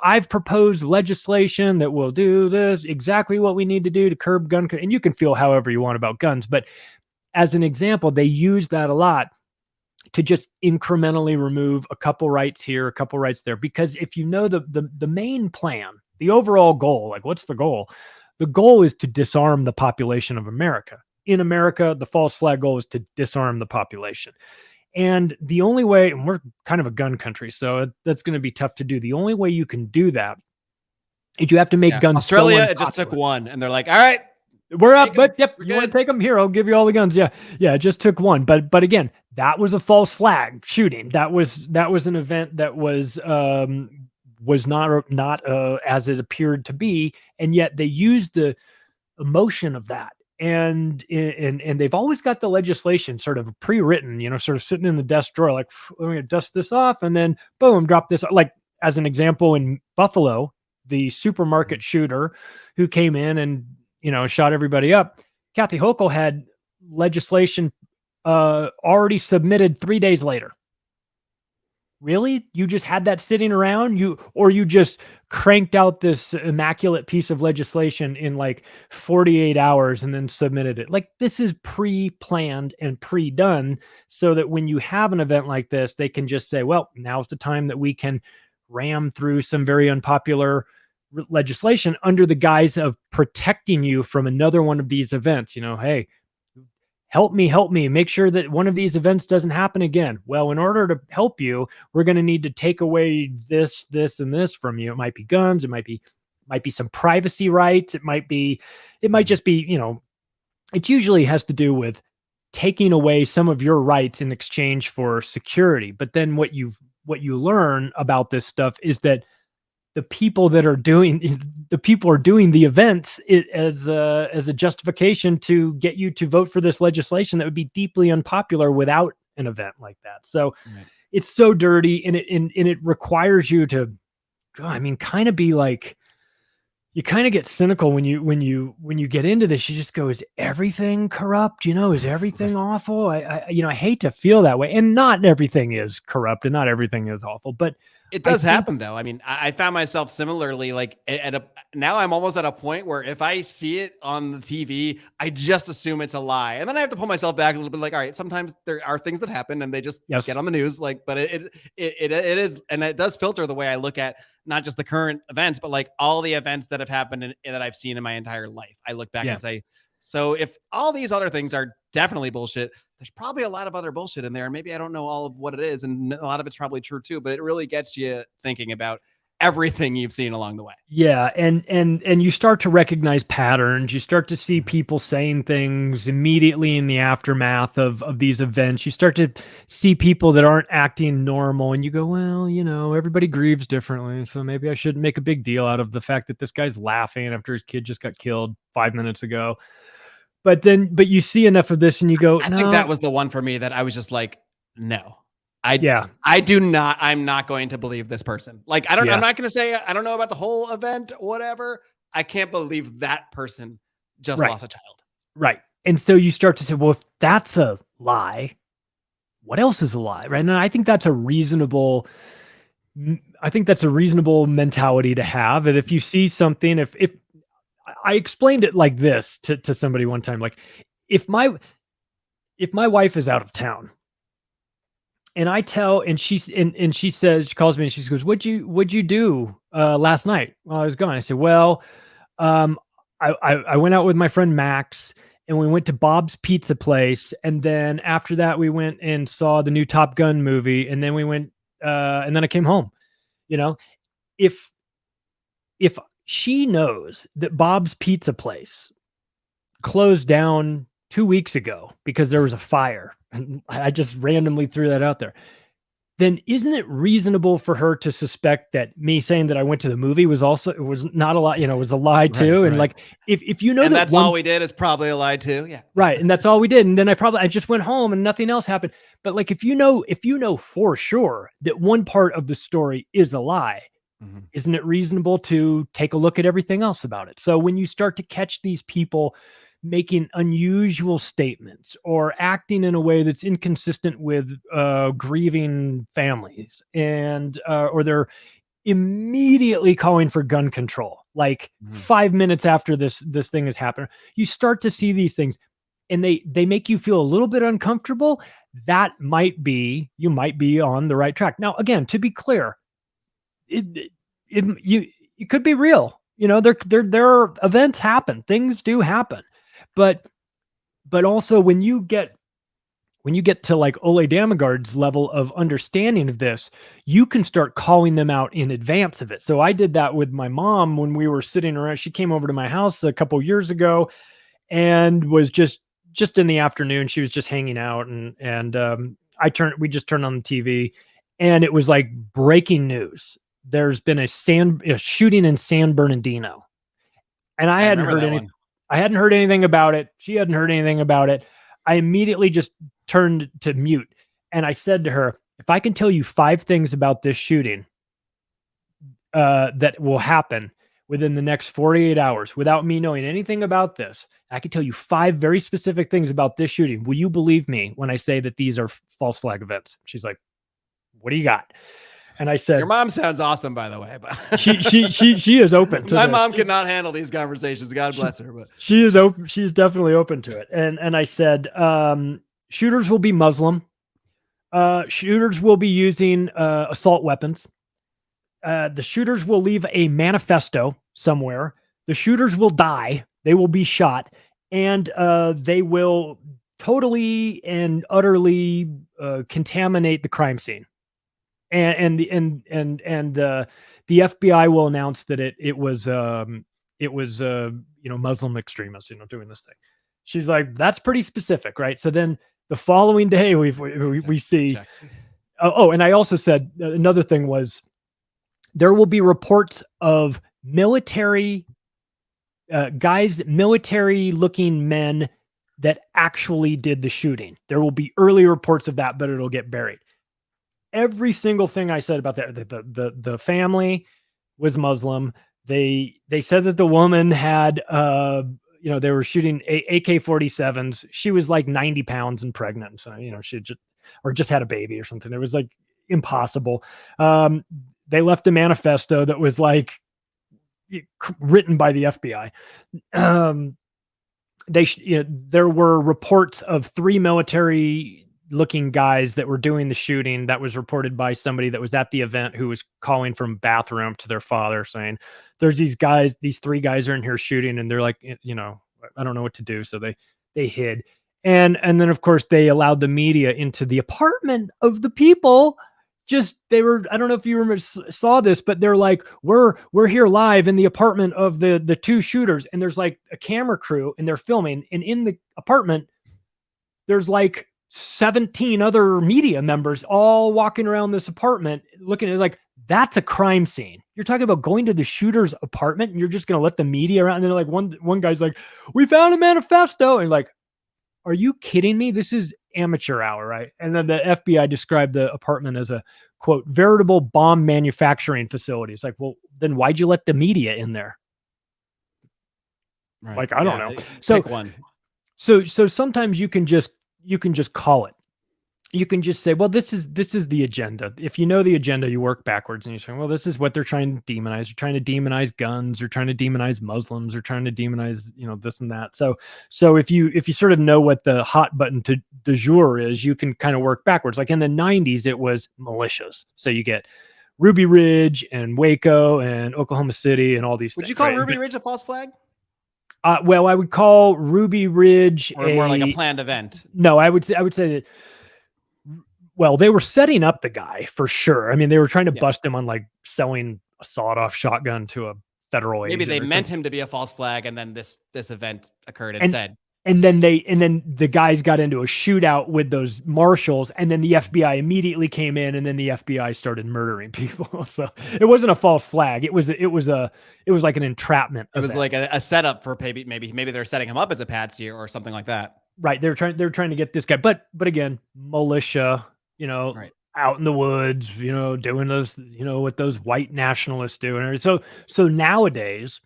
I've proposed legislation that will do this, exactly what we need to do to curb gun. And you can feel however you want about guns. But as an example, they use that a lot to just incrementally remove a couple rights here, a couple rights there. Because if you know the main plan, the overall goal, like what's the goal? The goal is to disarm the population of America. In America, the false flag goal is to disarm the population. And the only way, and we're kind of a gun country, so that's going to be tough to do. The only way you can do that is you have to make guns. Australia, it just took one, and they're like, all right, we're up, but yep, you want to take them? Here, I'll give you all the guns. Yeah, it just took one. But again, that was a false flag shooting. That was an event that was not as it appeared to be, and yet they used the emotion of that. And they've always got the legislation sort of pre-written, sort of sitting in the desk drawer, like, we're going to dust this off, and then boom, drop this. Like as an example, in Buffalo, the supermarket shooter who came in and shot everybody up, Kathy Hochul had legislation already submitted 3 days later. Really? You just had that sitting around? You just cranked out this immaculate piece of legislation in like 48 hours and then submitted it. Like, this is pre-planned and pre-done so that when you have an event like this, they can just say, well, now's the time that we can ram through some very unpopular legislation under the guise of protecting you from another one of these events. Hey, help me make sure that one of these events doesn't happen again. Well, in order to help you, we're going to need to take away this, and this from you. It might be guns, it might be some privacy rights, it might just be, it usually has to do with taking away some of your rights in exchange for security. But then what you learn about this stuff is that the people are doing the events as a justification to get you to vote for this legislation that would be deeply unpopular without an event like that. So It's so dirty, and it requires you to, kind of be like, you kind of get cynical when you get into this. You just go, is everything corrupt? Is everything awful? I hate to feel that way, and not everything is corrupt and not everything is awful, but it does happen though. I mean, I found myself similarly, like now I'm almost at a point where if I see it on the TV, I just assume it's a lie. And then I have to pull myself back a little bit, like, all right, sometimes there are things that happen and they just get on the news. Like, but it is, and it does filter the way I look at not just the current events, but like all the events that have happened that I've seen in my entire life. I look back and say, so if all these other things are definitely bullshit, there's probably a lot of other bullshit in there. And maybe I don't know all of what it is. And a lot of it's probably true too, but it really gets you thinking about everything you've seen along the way. Yeah. And you start to recognize patterns. You start to see people saying things immediately in the aftermath of these events. You start to see people that aren't acting normal, and you go, well, everybody grieves differently. So maybe I shouldn't make a big deal out of the fact that this guy's laughing after his kid just got killed 5 minutes ago. But you see enough of this and you go, I think that was the one for me that I was just like, no, I'm not going to believe this person. Like, I'm not going to say, I don't know about the whole event, whatever. I can't believe that person just lost a child. Right. And so you start to say, well, if that's a lie, what else is a lie? Right. And I think that's a reasonable mentality to have. And if you see something, if I explained it like this to somebody one time, like if my wife is out of town and she says, she calls me and she goes, what'd you do last night while I was gone? I said, well, I went out with my friend Max and we went to Bob's Pizza Place. And then after that, we went and saw the new Top Gun movie. And then we went, and then I came home. If she knows that Bob's Pizza Place closed down 2 weeks ago because there was a fire, and I just randomly threw that out there, then isn't it reasonable for her to suspect that me saying that I went to the movie was not a lie, was a lie too? And like, if you know and that's all we did is probably a lie too. Yeah. Right. And that's all we did. And then I just went home and nothing else happened. But like, if you know for sure that one part of the story is a lie, isn't it reasonable to take a look at everything else about it? So when you start to catch these people making unusual statements or acting in a way that's inconsistent with grieving families, and or they're immediately calling for gun control, like 5 minutes after this thing has happened, you start to see these things and they make you feel a little bit uncomfortable. That you might be on the right track. Now, again, to be clear, it could be real. There are events happen. Things do happen. But also when you get to like Ole Damagard's level of understanding of this, you can start calling them out in advance of it. So I did that with my mom when we were sitting around. She came over to my house a couple years ago and was just in the afternoon. She was just hanging out and we just turned on the TV and it was like breaking news. There's been a shooting in San Bernardino. And I hadn't heard anything. I hadn't heard anything about it. She hadn't heard anything about it. I immediately just turned to mute. And I said to her, if I can tell you 5 things about this shooting that will happen within the next 48 hours without me knowing anything about this, I can tell you 5 very specific things about this shooting. Will you believe me when I say that these are false flag events? She's like, what do you got? And I said, your mom sounds awesome, by the way. But she is open to my this. mom cannot handle these conversations. God bless her. But she is open. She's definitely open to it. And I said, shooters will be Muslim. Shooters will be using assault weapons. The shooters will leave a manifesto somewhere. The shooters will die. They will be shot, and they will totally and utterly contaminate the crime scene. And the FBI will announce that it was Muslim extremists doing this thing. She's like, that's pretty specific, right? So then the following day we see. Oh, and I also said another thing was there will be reports of military looking men that actually did the shooting. There will be early reports of that, but it'll get buried. Every single thing I said about that, the family was Muslim. They said that the woman had, they were shooting AK-47s. She was like 90 pounds and pregnant. So, she just had a baby or something. It was like impossible. They left a manifesto that was like written by the FBI. There were reports of 3 military looking guys that were doing the shooting. That was reported by somebody that was at the event who was calling from bathroom to their father saying, there's these 3 guys are in here shooting. And they're like, I don't know what to do. So they hid. And then of course they allowed the media into the apartment of the people. I don't know if you saw this, but they're like, we're here live in the apartment of the 2 shooters. And there's like a camera crew and they're filming. And in the apartment, there's like 17 other media members all walking around this apartment looking at it like, that's a crime scene. You're talking about going to the shooter's apartment and you're just going to let the media around. And then like one guy's like, we found a manifesto. And like, are you kidding me? This is amateur hour, right? And then the FBI described the apartment as a, quote, veritable bomb manufacturing facility. It's like, well, then why'd you let the media in there? Right. Like, I don't know. Pick one. So sometimes you can just call it. You can just say, well, this is the agenda. If you know the agenda, you work backwards and you say, well, this is what they're trying to demonize. They're trying to demonize guns. They're trying to demonize Muslims. They're trying to demonize, this and that. So if you sort of know what the hot button du jour is, you can kind of work backwards. Like in the 90s, it was militias. So you get Ruby Ridge and Waco and Oklahoma City and all these things. Would you call Ruby Ridge a false flag? Well, I would call Ruby Ridge more like a planned event. No, I would say that. Well, they were setting up the guy for sure. I mean, they were trying to bust him on like selling a sawed-off shotgun to a federal agent. Maybe they meant him to be a false flag, and then this event occurred instead. And then the guys got into a shootout with those marshals, and then the FBI immediately came in, and then the FBI started murdering people. So it wasn't a false flag. It was like an entrapment. It was like a setup for maybe they're setting him up as a patsy or something like that. Right. They're trying to get this guy, but again, militia. Right. Out in the woods, doing those, what those white nationalists do. And so nowadays,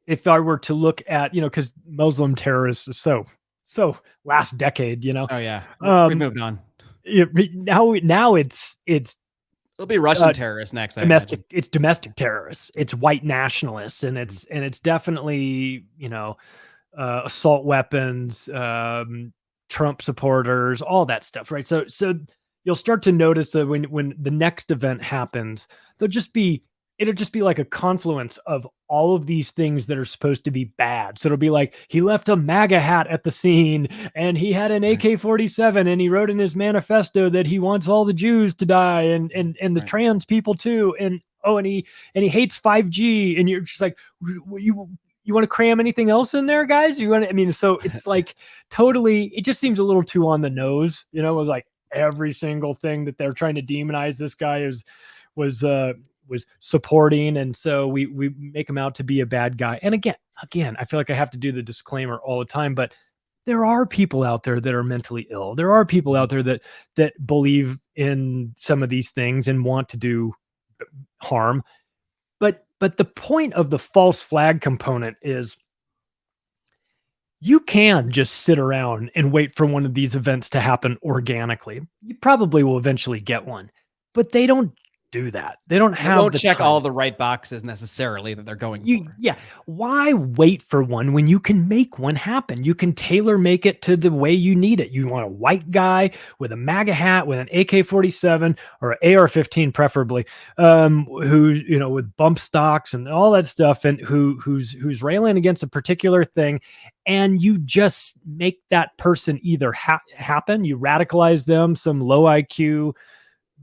if I were to look at, because Muslim terrorists is so last decade, Oh yeah. We moved on. Now it's it'll be Russian terrorists next. Domestic. It's domestic terrorists. It's white nationalists. And it's definitely, assault weapons, Trump supporters, all that stuff. Right. So you'll start to notice that when the next event happens, it'll just be like a confluence of all of these things that are supposed to be bad. So it'll be like, he left a MAGA hat at the scene and he had an AK-47 and he wrote in his manifesto that he wants all the Jews to die and the trans people too. And he hates 5G. And you're just like, you want to cram anything else in there, guys? So it's like totally, it just seems a little too on the nose. It was like every single thing that they're trying to demonize this guy was supporting. And so we make him out to be a bad guy. And again, I feel like I have to do the disclaimer all the time, but there are people out there that are mentally ill. There are people out there that believe in some of these things and want to do harm. But the point of the false flag component is you can just sit around and wait for one of these events to happen organically. You probably will eventually get one. but they don't do that. They don't And it have won't the check time. all the right boxes necessarily that they're going for. Yeah, why wait for one when you can make one happen? You can tailor make it to the way you need it. You want a white guy with a MAGA hat, with an AK-47 or an AR-15 preferably, who, with bump stocks and all that stuff, and who's railing against a particular thing, and you just make that person either happen. You radicalize them, some low IQ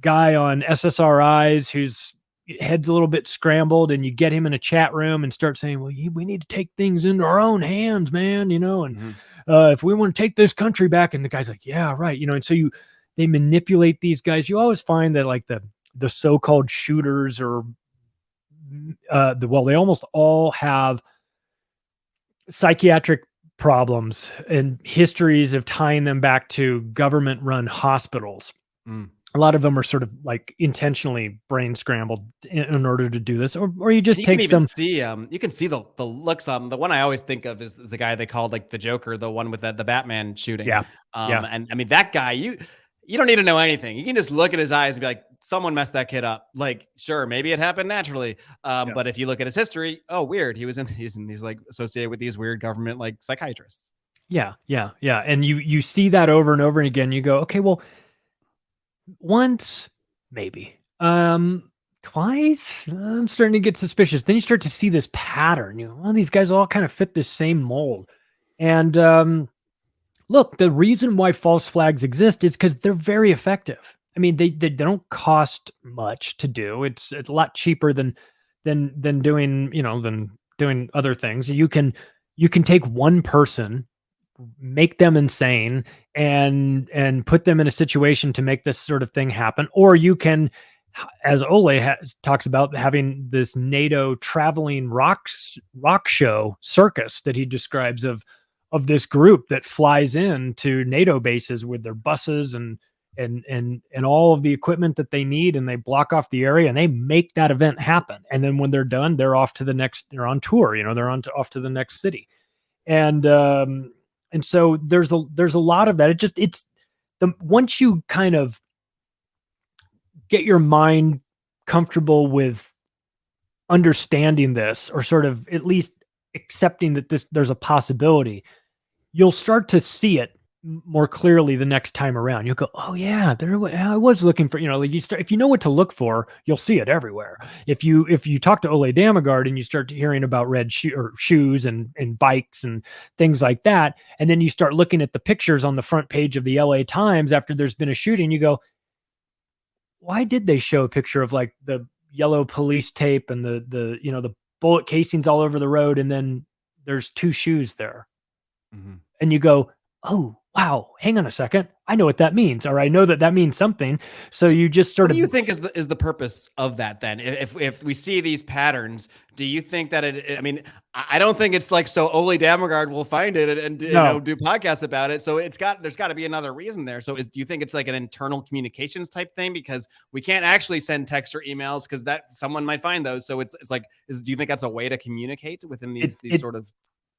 guy on SSRIs whose head's a little bit scrambled, and you get him in a chat room and start saying, well, we need to take things into our own hands, man, and if we want to take this country back. And the guy's like, yeah, right. And so they manipulate these guys. You always find that like the so-called shooters or they almost all have psychiatric problems and histories of tying them back to government run hospitals. A lot of them are sort of like intentionally brain scrambled in order to do this, or you just take some. You can see the looks on the one I always think of is the guy they called like the Joker, the one with the Batman shooting. Yeah. And I mean that guy, you don't need to know anything. You can just look at his eyes and be like, someone messed that kid up. Like, sure, maybe it happened naturally. But if you look at his history, oh, weird. He's in these like associated with these weird government like psychiatrists. Yeah. And you see that over and over again. You go, okay, well, once, maybe. Twice, I'm starting to get suspicious. Then you start to see this pattern. These guys all kind of fit this same mold. And look, the reason why false flags exist is because they're very effective. I mean, they don't cost much to do. It's a lot cheaper than doing other things. You can take one person, make them insane, and put them in a situation to make this sort of thing happen. Or you can, as Ole talks about, having this NATO traveling rock show circus that he describes of this group that flies in to NATO bases with their buses and all of the equipment that they need, and they block off the area and they make that event happen. And then when they're done, they're off to the next. They're on tour. They're off to the next city, and so there's a lot of that. Once you kind of get your mind comfortable with understanding this, or sort of at least accepting that there's a possibility, you'll start to see it more clearly the next time around. You'll go, oh yeah, I was looking for, if you know what to look for, you'll see it everywhere. If you talk to Ole Damagard and you start hearing about red shoes and bikes and things like that, and then you start looking at the pictures on the front page of the LA Times after there's been a shooting, you go, why did they show a picture of like the yellow police tape and the bullet casings all over the road, and then there's two shoes there? And you go, oh, wow, hang on a second. I know what that means, or I know that means something. So you just sort of. What do you think is the purpose of that then? If we see these patterns, do you think that I mean, I don't think it's like so Ole Damagard will find it and do podcasts about it. So there's got to be another reason there. So do you think it's like an internal communications type thing, because we can't actually send text or emails because that someone might find those? So it's like, do you think that's a way to communicate within these sort of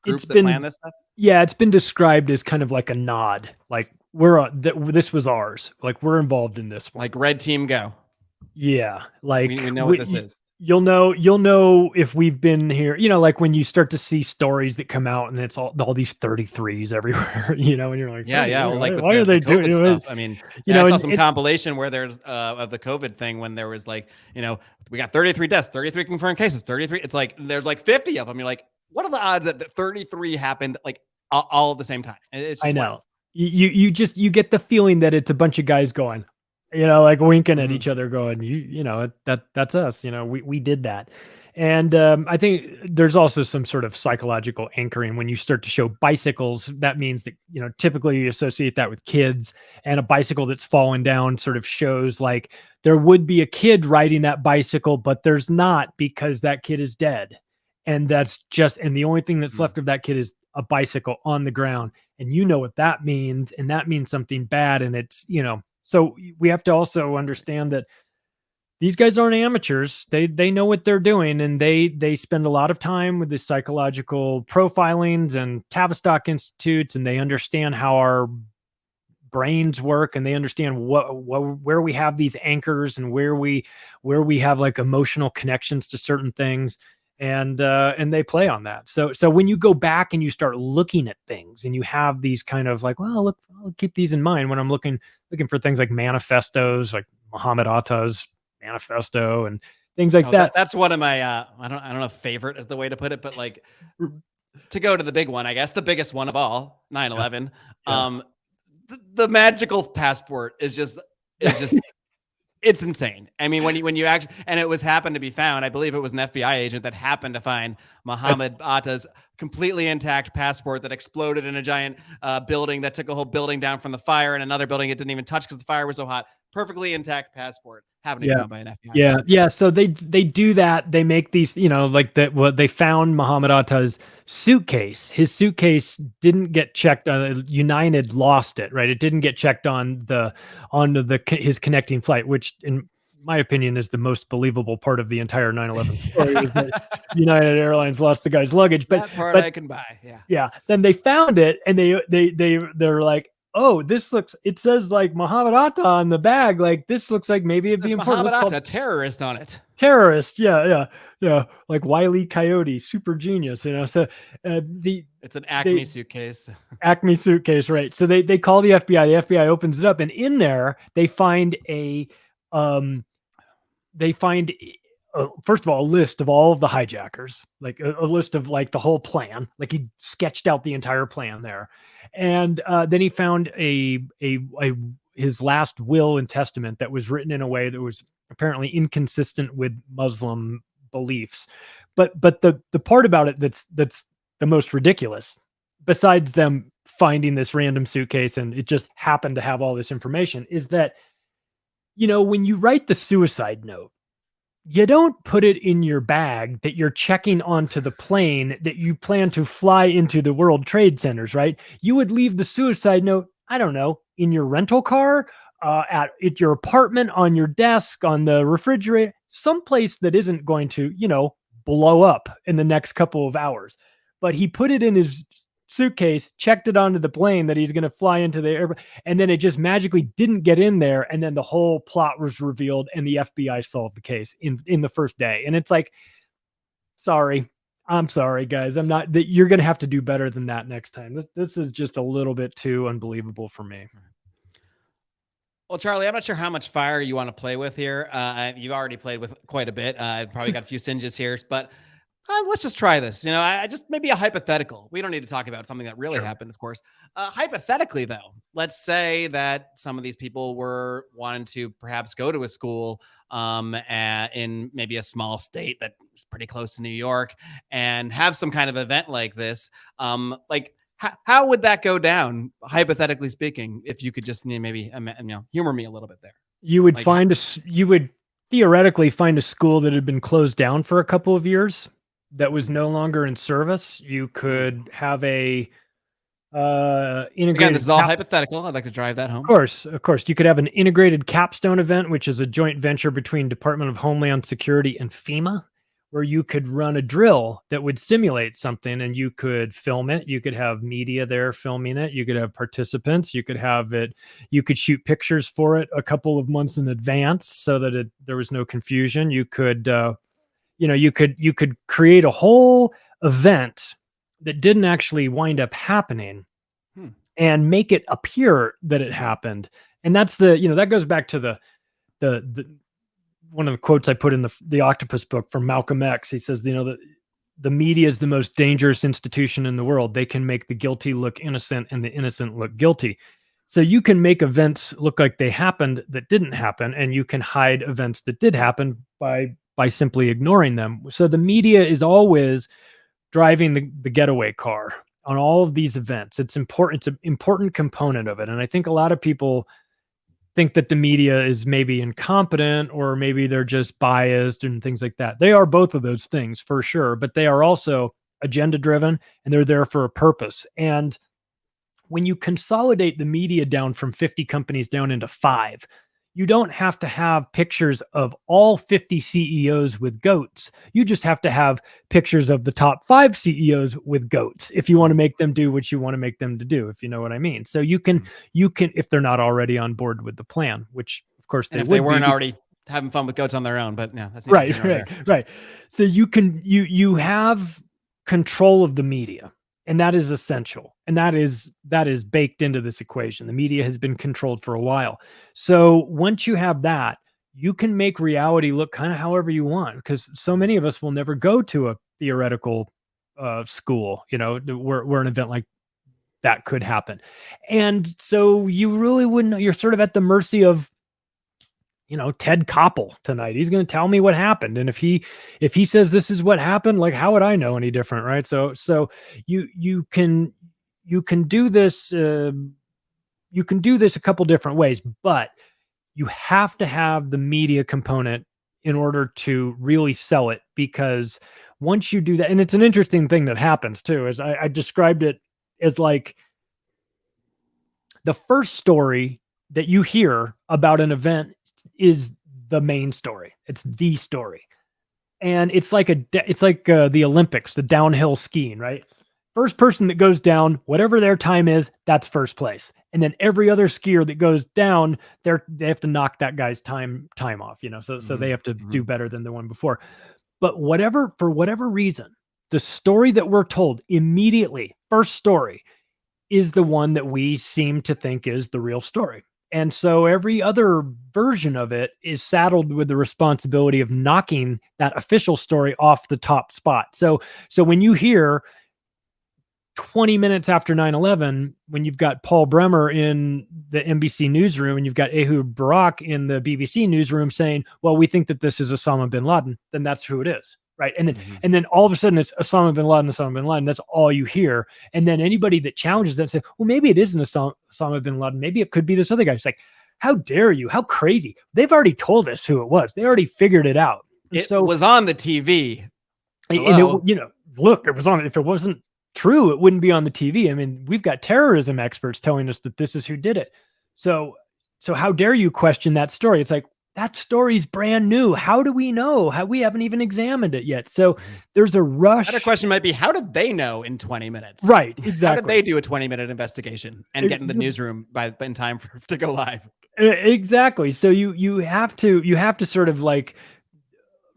groups that plan this stuff? Yeah, it's been described as kind of like a nod, like this was ours, like we're involved in this one, like red team go. Yeah, like we know what this is. You'll know if we've been here, like when you start to see stories that come out and it's all these 33s everywhere, and you're like, why are they doing stuff? I mean, I saw some compilation where there's of the COVID thing, when there was like, we got 33 deaths, 33 confirmed cases, 33. It's like there's like 50 of them. You're like, what are the odds that 33 happened like all at the same time? It's just I know. You get the feeling that it's a bunch of guys going, like winking at each other, going, that's us. We did that. And I think there's also some sort of psychological anchoring when you start to show bicycles. That means that, typically you associate that with kids, and a bicycle that's fallen down sort of shows like there would be a kid riding that bicycle, but there's not, because that kid is dead. And and the only thing that's left of that kid is a bicycle on the ground. And what that means, and that means something bad. And it's, so we have to also understand that these guys aren't amateurs. They know what they're doing, and they spend a lot of time with the psychological profilings and Tavistock Institutes, and they understand how our brains work, and they understand where we have these anchors and where we have like emotional connections to certain things, and they play on that. So when you go back and you start looking at things and you have these kind of like, well, look, I'll keep these in mind when I'm looking for things like manifestos, like Muhammad Atta's manifesto and things like that. That's one of my I don't know if favorite is the way to put it, but like to go to the big one, I guess the biggest one of all, 9/11. Yeah. The magical passport is just it's insane. I mean, when you actually, and it was happened to be found, I believe it was an FBI agent that happened to find Muhammad Atta's completely intact passport that exploded in a giant building that took a whole building down from the fire, and another building it didn't even touch because the fire was so hot. Perfectly intact passport happened to be found by an FBI agent. Yeah. So they do that. They make these, like that. What they found Muhammad Atta's suitcase. His suitcase didn't get checked. United lost it. Right. It didn't get checked on his connecting flight, which in my opinion is the most believable part of the entire 9/11 story. Is that United Airlines lost the guy's luggage. But that part I can buy. Yeah. Yeah. Then they found it, and they're like, oh, it says like Muhammad Atta on the bag. Like, this looks like maybe it'd be important. Muhammad Atta, terrorist on it. Terrorist. Yeah. Like Wile E. Coyote, super genius, So it's an Acme suitcase. Acme suitcase, right. So they call the FBI. The FBI opens it up, and in there they find first of all, a list of all of the hijackers, like a list of like the whole plan. Like he sketched out the entire plan there. And then he found his last will and testament that was written in a way that was apparently inconsistent with Muslim beliefs. But the part about it that's the most ridiculous, besides them finding this random suitcase and it just happened to have all this information, is that, when you write the suicide note, you don't put it in your bag that you're checking onto the plane that you plan to fly into the World Trade Centers, right? You would leave the suicide note, I don't know, in your rental car, at your apartment, on your desk, on the refrigerator, someplace that isn't going to, blow up in the next couple of hours. But he put it in his suitcase, checked it onto the plane that he's going to fly into the air, and then it just magically didn't get in there, and then the whole plot was revealed, and the FBI solved the case in the first day. And it's like, I'm sorry, guys, I'm not. You're going to have to do better than that next time. This is just a little bit too unbelievable for me. Well, Charlie, I'm not sure how much fire you want to play with here. You've already played with quite a bit. I've probably got a few singes here, but let's just try this. I just maybe a hypothetical. We don't need to talk about something that really happened, of course. Hypothetically, though, let's say that some of these people were wanting to perhaps go to a school in maybe a small state that's pretty close to New York and have some kind of event like this. How would that go down, hypothetically speaking, if you could just maybe humor me a little bit there? You would you would theoretically find a school that had been closed down for a couple of years that was no longer in service. You could have a integrated. Again, this is all hypothetical. I'd like to drive that home. Of course. You could have an integrated capstone event, which is a joint venture between Department of Homeland Security and FEMA, where you could run a drill that would simulate something, and you could film it. You could have media there filming it. You could have participants. You could have it. You could shoot pictures for it a couple of months in advance so that there was no confusion. You could. You could create a whole event that didn't actually wind up happening and make it appear that it happened. And that's that goes back to the one of the quotes I put in the Octopus book from Malcolm X. He says, the media is the most dangerous institution in the world. They can make the guilty look innocent and the innocent look guilty. So you can make events look like they happened that didn't happen, and you can hide events that did happen by simply ignoring them. So the media is always driving the getaway car on all of these events. It's important. It's an important component of it. And I think a lot of people think that the media is maybe incompetent, or maybe they're just biased and things like that. They are both of those things for sure, but they are also agenda driven, and they're there for a purpose. And when you consolidate the media down from 50 companies down into 5, You don't have to have pictures of all 50 CEOs with goats. You just have to have pictures of the top 5 CEOs with goats if you want to make them do what you want to make them to do, if you know what I mean. So you can, if they're not already on board with the plan, which of course they and if would they weren't be, already having fun with goats on their own, but yeah, that's right. So you have control of the media, and that is essential, and that is baked into this equation. The media has been controlled for a while. So once you have that, you can make reality look kind of however you want, because so many of us will never go to a theoretical school, where an event like that could happen. And so you really wouldn't, you're sort of at the mercy of, Ted Koppel tonight. He's going to tell me what happened. And if he says this is what happened, like, how would I know any different? Right. So you can do this. You can do this a couple different ways, but you have to have the media component in order to really sell it, because once you do that, and it's an interesting thing that happens too, as I described it as like the first story that you hear about an event is the main story. It's the story. And it's like the Olympics, the downhill skiing, right? First person that goes down, whatever their time is, that's first place. And then every other skier that goes down, they have to knock that guy's time off, so they have to do better than the one before. But for whatever reason, the story that we're told immediately, first story, is the one that we seem to think is the real story. And so every other version of it is saddled with the responsibility of knocking that official story off the top spot. So when you hear 20 minutes after 9/11, when you've got Paul Bremer in the NBC newsroom and you've got Ehud Barak in the BBC newsroom saying, well, we think that this is Osama bin Laden, then that's who it is. Right. And then all of a sudden it's Osama bin Laden. That's all you hear. And then anybody that challenges that say, well, maybe it isn't Osama bin Laden. Maybe it could be this other guy. It's like, how dare you? How crazy. They've already told us who it was. They already figured it out. It was on the TV. And look, it was on. If it wasn't true, it wouldn't be on the TV. I mean, we've got terrorism experts telling us that this is who did it. So how dare you question that story? It's like, that story's brand new. How do we know? We haven't even examined it yet. So there's a rush. Another question might be, how did they know in 20 minutes? Right, exactly. How did they do a 20-minute investigation and get in the newsroom in time to go live? Exactly. So you have to sort of like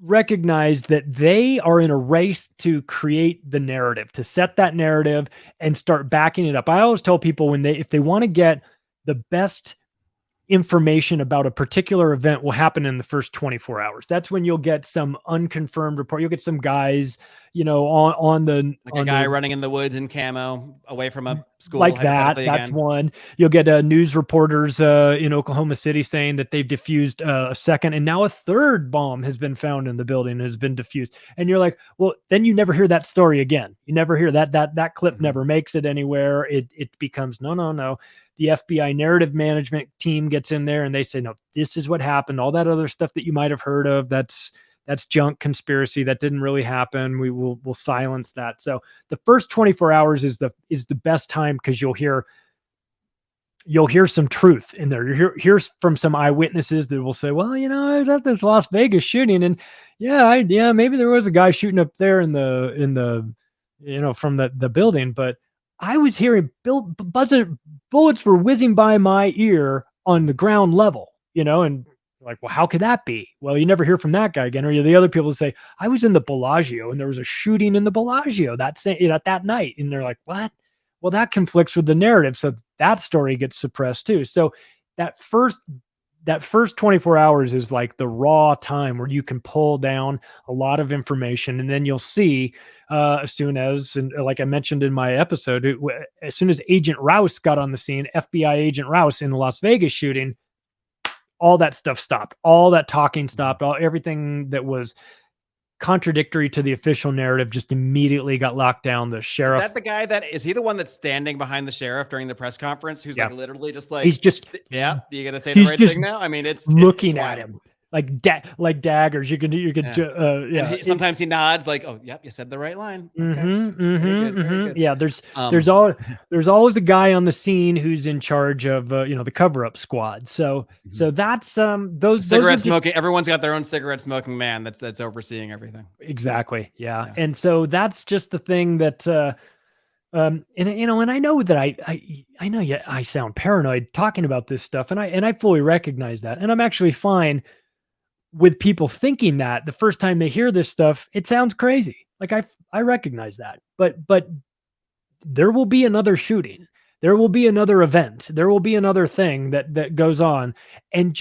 recognize that they are in a race to create the narrative, to set that narrative and start backing it up. I always tell people if they want to get the best information about a particular event will happen in the first 24 hours. That's when you'll get some unconfirmed report. You'll get some guys, on the guy running in the woods in camo away from a school like that. That's one. You'll get news reporters in Oklahoma City saying that they've defused a second and now a third bomb has been found in the building, has been defused. And you're like, well, then you never hear that story again. You never hear that clip never makes it anywhere. It becomes no. The FBI narrative management team gets in there and they say, no, this is what happened. All that other stuff that you might have heard of, that's junk conspiracy. That didn't really happen. We'll silence that. So the first 24 hours is the best time, because you'll hear some truth in there. You hear from some eyewitnesses that will say, well, I was at this Las Vegas shooting, and maybe there was a guy shooting up there in the from the building, but I was hearing bullets were whizzing by my ear on the ground level, and like, well, how could that be? Well, you never hear from that guy again. Or the other people say, I was in the Bellagio and there was a shooting in the Bellagio that night. And they're like, what? Well, that conflicts with the narrative. So that story gets suppressed too. So that first 24 hours is like the raw time where you can pull down a lot of information. And then you'll see as soon as, and like I mentioned in my episode, as soon as Agent Rouse got on the scene, FBI Agent Rouse in the Las Vegas shooting, all that stuff stopped. All that talking stopped. Everything that was contradictory to the official narrative just immediately got locked down. The sheriff. Is that the guy is he the one that's standing behind the sheriff during the press conference? Who's like literally just like, he's just, you got to say the right thing now. I mean, it's looking it's at him. like daggers. You could And sometimes he nods like, "Oh, yep, you said the right line." Okay, very good, very good. Yeah, Um, there's always a guy on the scene who's in charge of the cover up squad. So mhm. that's those are Cigarette just smoking. Everyone's got their own cigarette smoking man that's overseeing everything. exactly, yeah. Yeah. And so that's just the thing that and and I know that I know, yeah, I sound paranoid talking about this stuff, and I fully recognize that, and I'm actually fine with people thinking that the first time they hear this stuff, it sounds crazy. Like I recognize that, but there will be another shooting, there will be another event, there will be another thing that goes on, and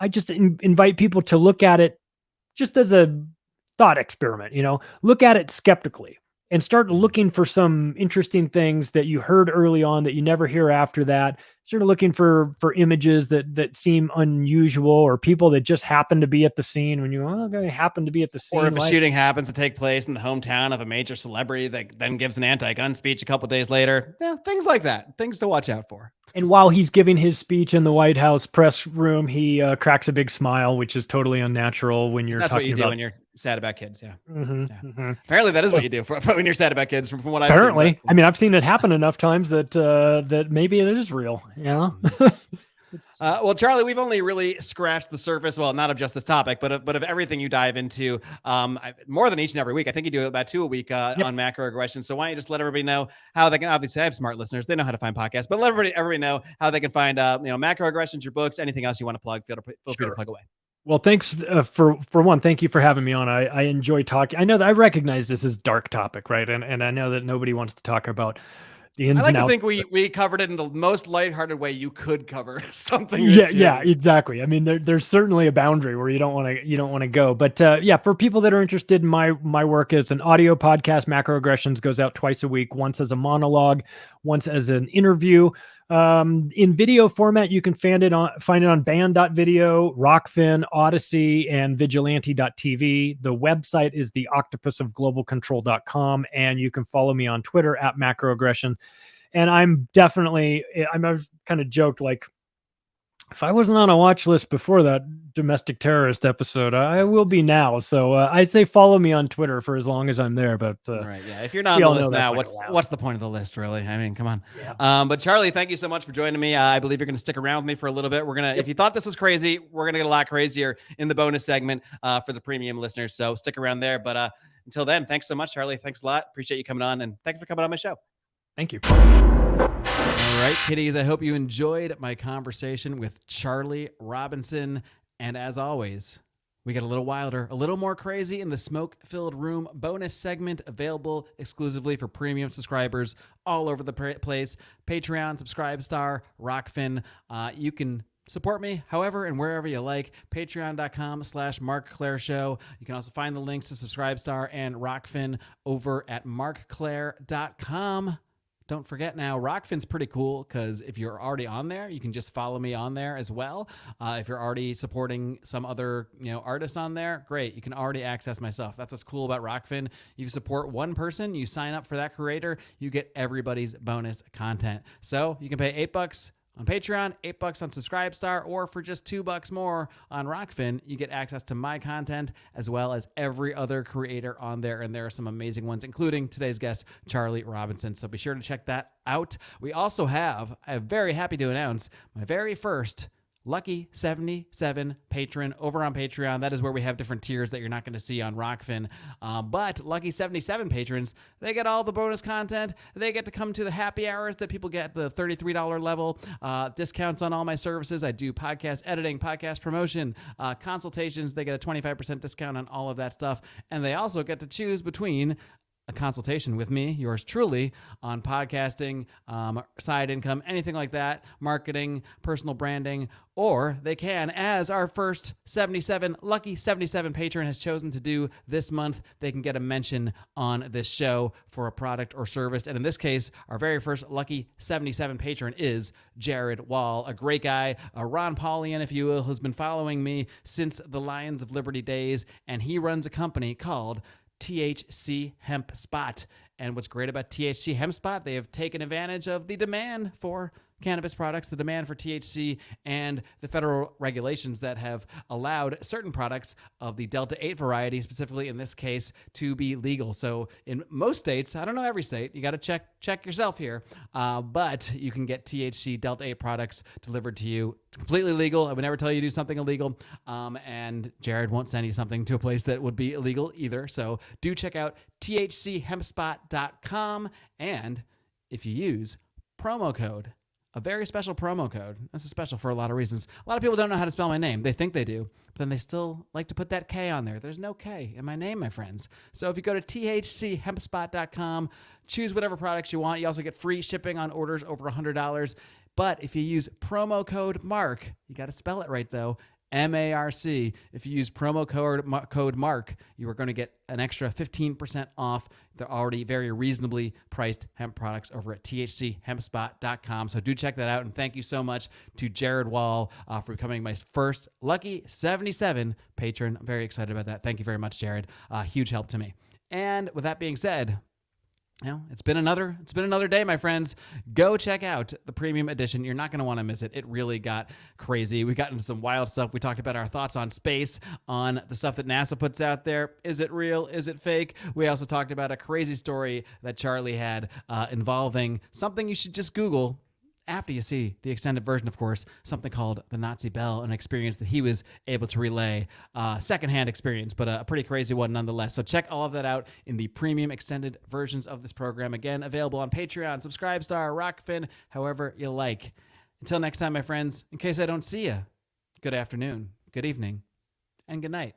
I just invite people to look at it just as a thought experiment, look at it skeptically and start Mhm. looking for some interesting things that you heard early on that you never hear after that. Sort of looking for images that seem unusual, or people that just happen to be at the scene when they happen to be at the Or scene. if a shooting happens to take place in the hometown of a major celebrity that then gives an anti-gun speech a couple days later, yeah, things like that, things to watch out for. And while he's giving his speech in the White House press room, he cracks a big smile, which is totally unnatural when 'Cause you're that's what you talking do about. when you're sad about kids. Yeah, Mhm, yeah. mhm. Apparently, that is what Well, you do for when you're sad about kids, from what I've seen. But apparently, I mean, I've seen it happen enough times that maybe it is real. Mhm. Well, Charlie, we've only really scratched the surface. Well, not of just this topic, but of everything you dive into. More than each and every week. I think you do about 2 a week Yep, on macroaggressions. So why don't you just let everybody know how they can? Obviously, I have smart listeners; they know how to find podcasts. But let everybody know how they can find macroaggressions, your books, anything else you want to plug. Feel free to sure. plug away. Well, thanks for one. Thank you for having me on. I enjoy talking. I know that I recognize this is dark topic, right? And I know that nobody wants to talk about the I ins like and to outs. think we covered it in the most lighthearted way you could cover something Yeah, this yeah, serious. exactly. I mean, there's certainly a boundary where you don't want to go. But yeah, for people that are interested in my work, it's an audio podcast. Macroaggressions goes out twice a week, once as a monologue, once as an interview. In video format, you can find it on band.video, Rokfin, Odyssey, and vigilante.tv. The website is the octopus of global control.com, and you can follow me on Twitter at macroaggression. And I've kind of joked, like, if I wasn't on a watch list before that domestic terrorist episode, I will be now. So I'd say follow me on Twitter for as long as I'm there. But Right. Yeah. If you're not on we the all know list that's now, not going to what's last. the point of the list, really? I mean, come on. Yeah. But Charlie, thank you so much for joining me. I believe you're going to stick around with me for a little bit. Yep. If you thought this was crazy, we're gonna get a lot crazier in the bonus segment for the premium listeners. So stick around there. But until then, thanks so much, Charlie. Thanks a lot. Appreciate you coming on, and thanks for coming on my show. Thank you. All right, kiddies, I hope you enjoyed my conversation with Charlie Robinson. And as always, we get a little wilder, a little more crazy in the Smoke-Filled Room bonus segment, available exclusively for premium subscribers all over the place. Patreon, Subscribestar, Rokfin. You can support me however and wherever you like. Patreon.com/Marc Clair Show. You can also find the links to Subscribestar and Rokfin over at marcclair.com. Don't forget now, Rokfin's pretty cool because if you're already on there, you can just follow me on there as well. If you're already supporting some other artists on there, great. You can already access my stuff. That's what's cool about Rokfin. You support one person, you sign up for that creator, you get everybody's bonus content. So you can pay $8 on Patreon, $8 on Subscribestar, or for just $2 more on Rokfin, you get access to my content as well as every other creator on there. And there are some amazing ones, including today's guest, Charlie Robinson. So be sure to check that out. We also I'm very happy to announce my very first Lucky 77 patron over on Patreon. That is where we have different tiers that you're not going to see on Rokfin. But Lucky 77 patrons, they get all the bonus content. They get to come to the happy hours that people get, the $33 level, discounts on all my services. I do podcast editing, podcast promotion, consultations. They get a 25% discount on all of that stuff. And they also get to choose between a consultation with me, yours truly, on podcasting, side income, anything like that, marketing, personal branding, or they can, as our first lucky 77 patron has chosen to do this month, they can get a mention on this show for a product or service. And in this case, our very first lucky 77 patron is Jared Wall, a great guy, a Ron Paulian, if you will, who's been following me since the Lions of Liberty days, and he runs a company called THC Hemp Spot. And what's great about THC Hemp Spot, they have taken advantage of the demand for cannabis products, the demand for THC, and the federal regulations that have allowed certain products of the Delta 8 variety, specifically in this case, to be legal. So in most states, I don't know every state, you got to check yourself here, but you can get THC Delta 8 products delivered to you. It's completely legal. I would never tell you to do something illegal, and Jared won't send you something to a place that would be illegal either. So do check out thchchempspot.com, and if you use promo code, a very special promo code. This is special for a lot of reasons. A lot of people don't know how to spell my name. They think they do, but then they still like to put that K on there. There's no K in my name, my friends. So if you go to thchchempspot.com, choose whatever products you want. You also get free shipping on orders over $100. But if you use promo code MARC, you got to spell it right though, MARC. If you use promo code MARC, you are going to get an extra 15% off. They're already very reasonably priced hemp products over at thchchempspot.com. So do check that out. And thank you so much to Jared Wall for becoming my first lucky 77 patron. I'm very excited about that. Thank you very much, Jared. Huge help to me. And with that being said, it's been another day, my friends. Go check out the premium edition. You're not going to want to miss it. It really got crazy. We got into some wild stuff. We talked about our thoughts on space, on the stuff that NASA puts out there. Is it real? Is it fake? We also talked about a crazy story that Charlie had involving something you should just Google after you see the extended version, of course, something called the Nazi Bell, an experience that he was able to relay, secondhand experience, but a pretty crazy one nonetheless. So check all of that out in the premium extended versions of this program. Again, available on Patreon, Subscribestar, Rokfin, however you like. Until next time, my friends, in case I don't see you, good afternoon, good evening, and good night.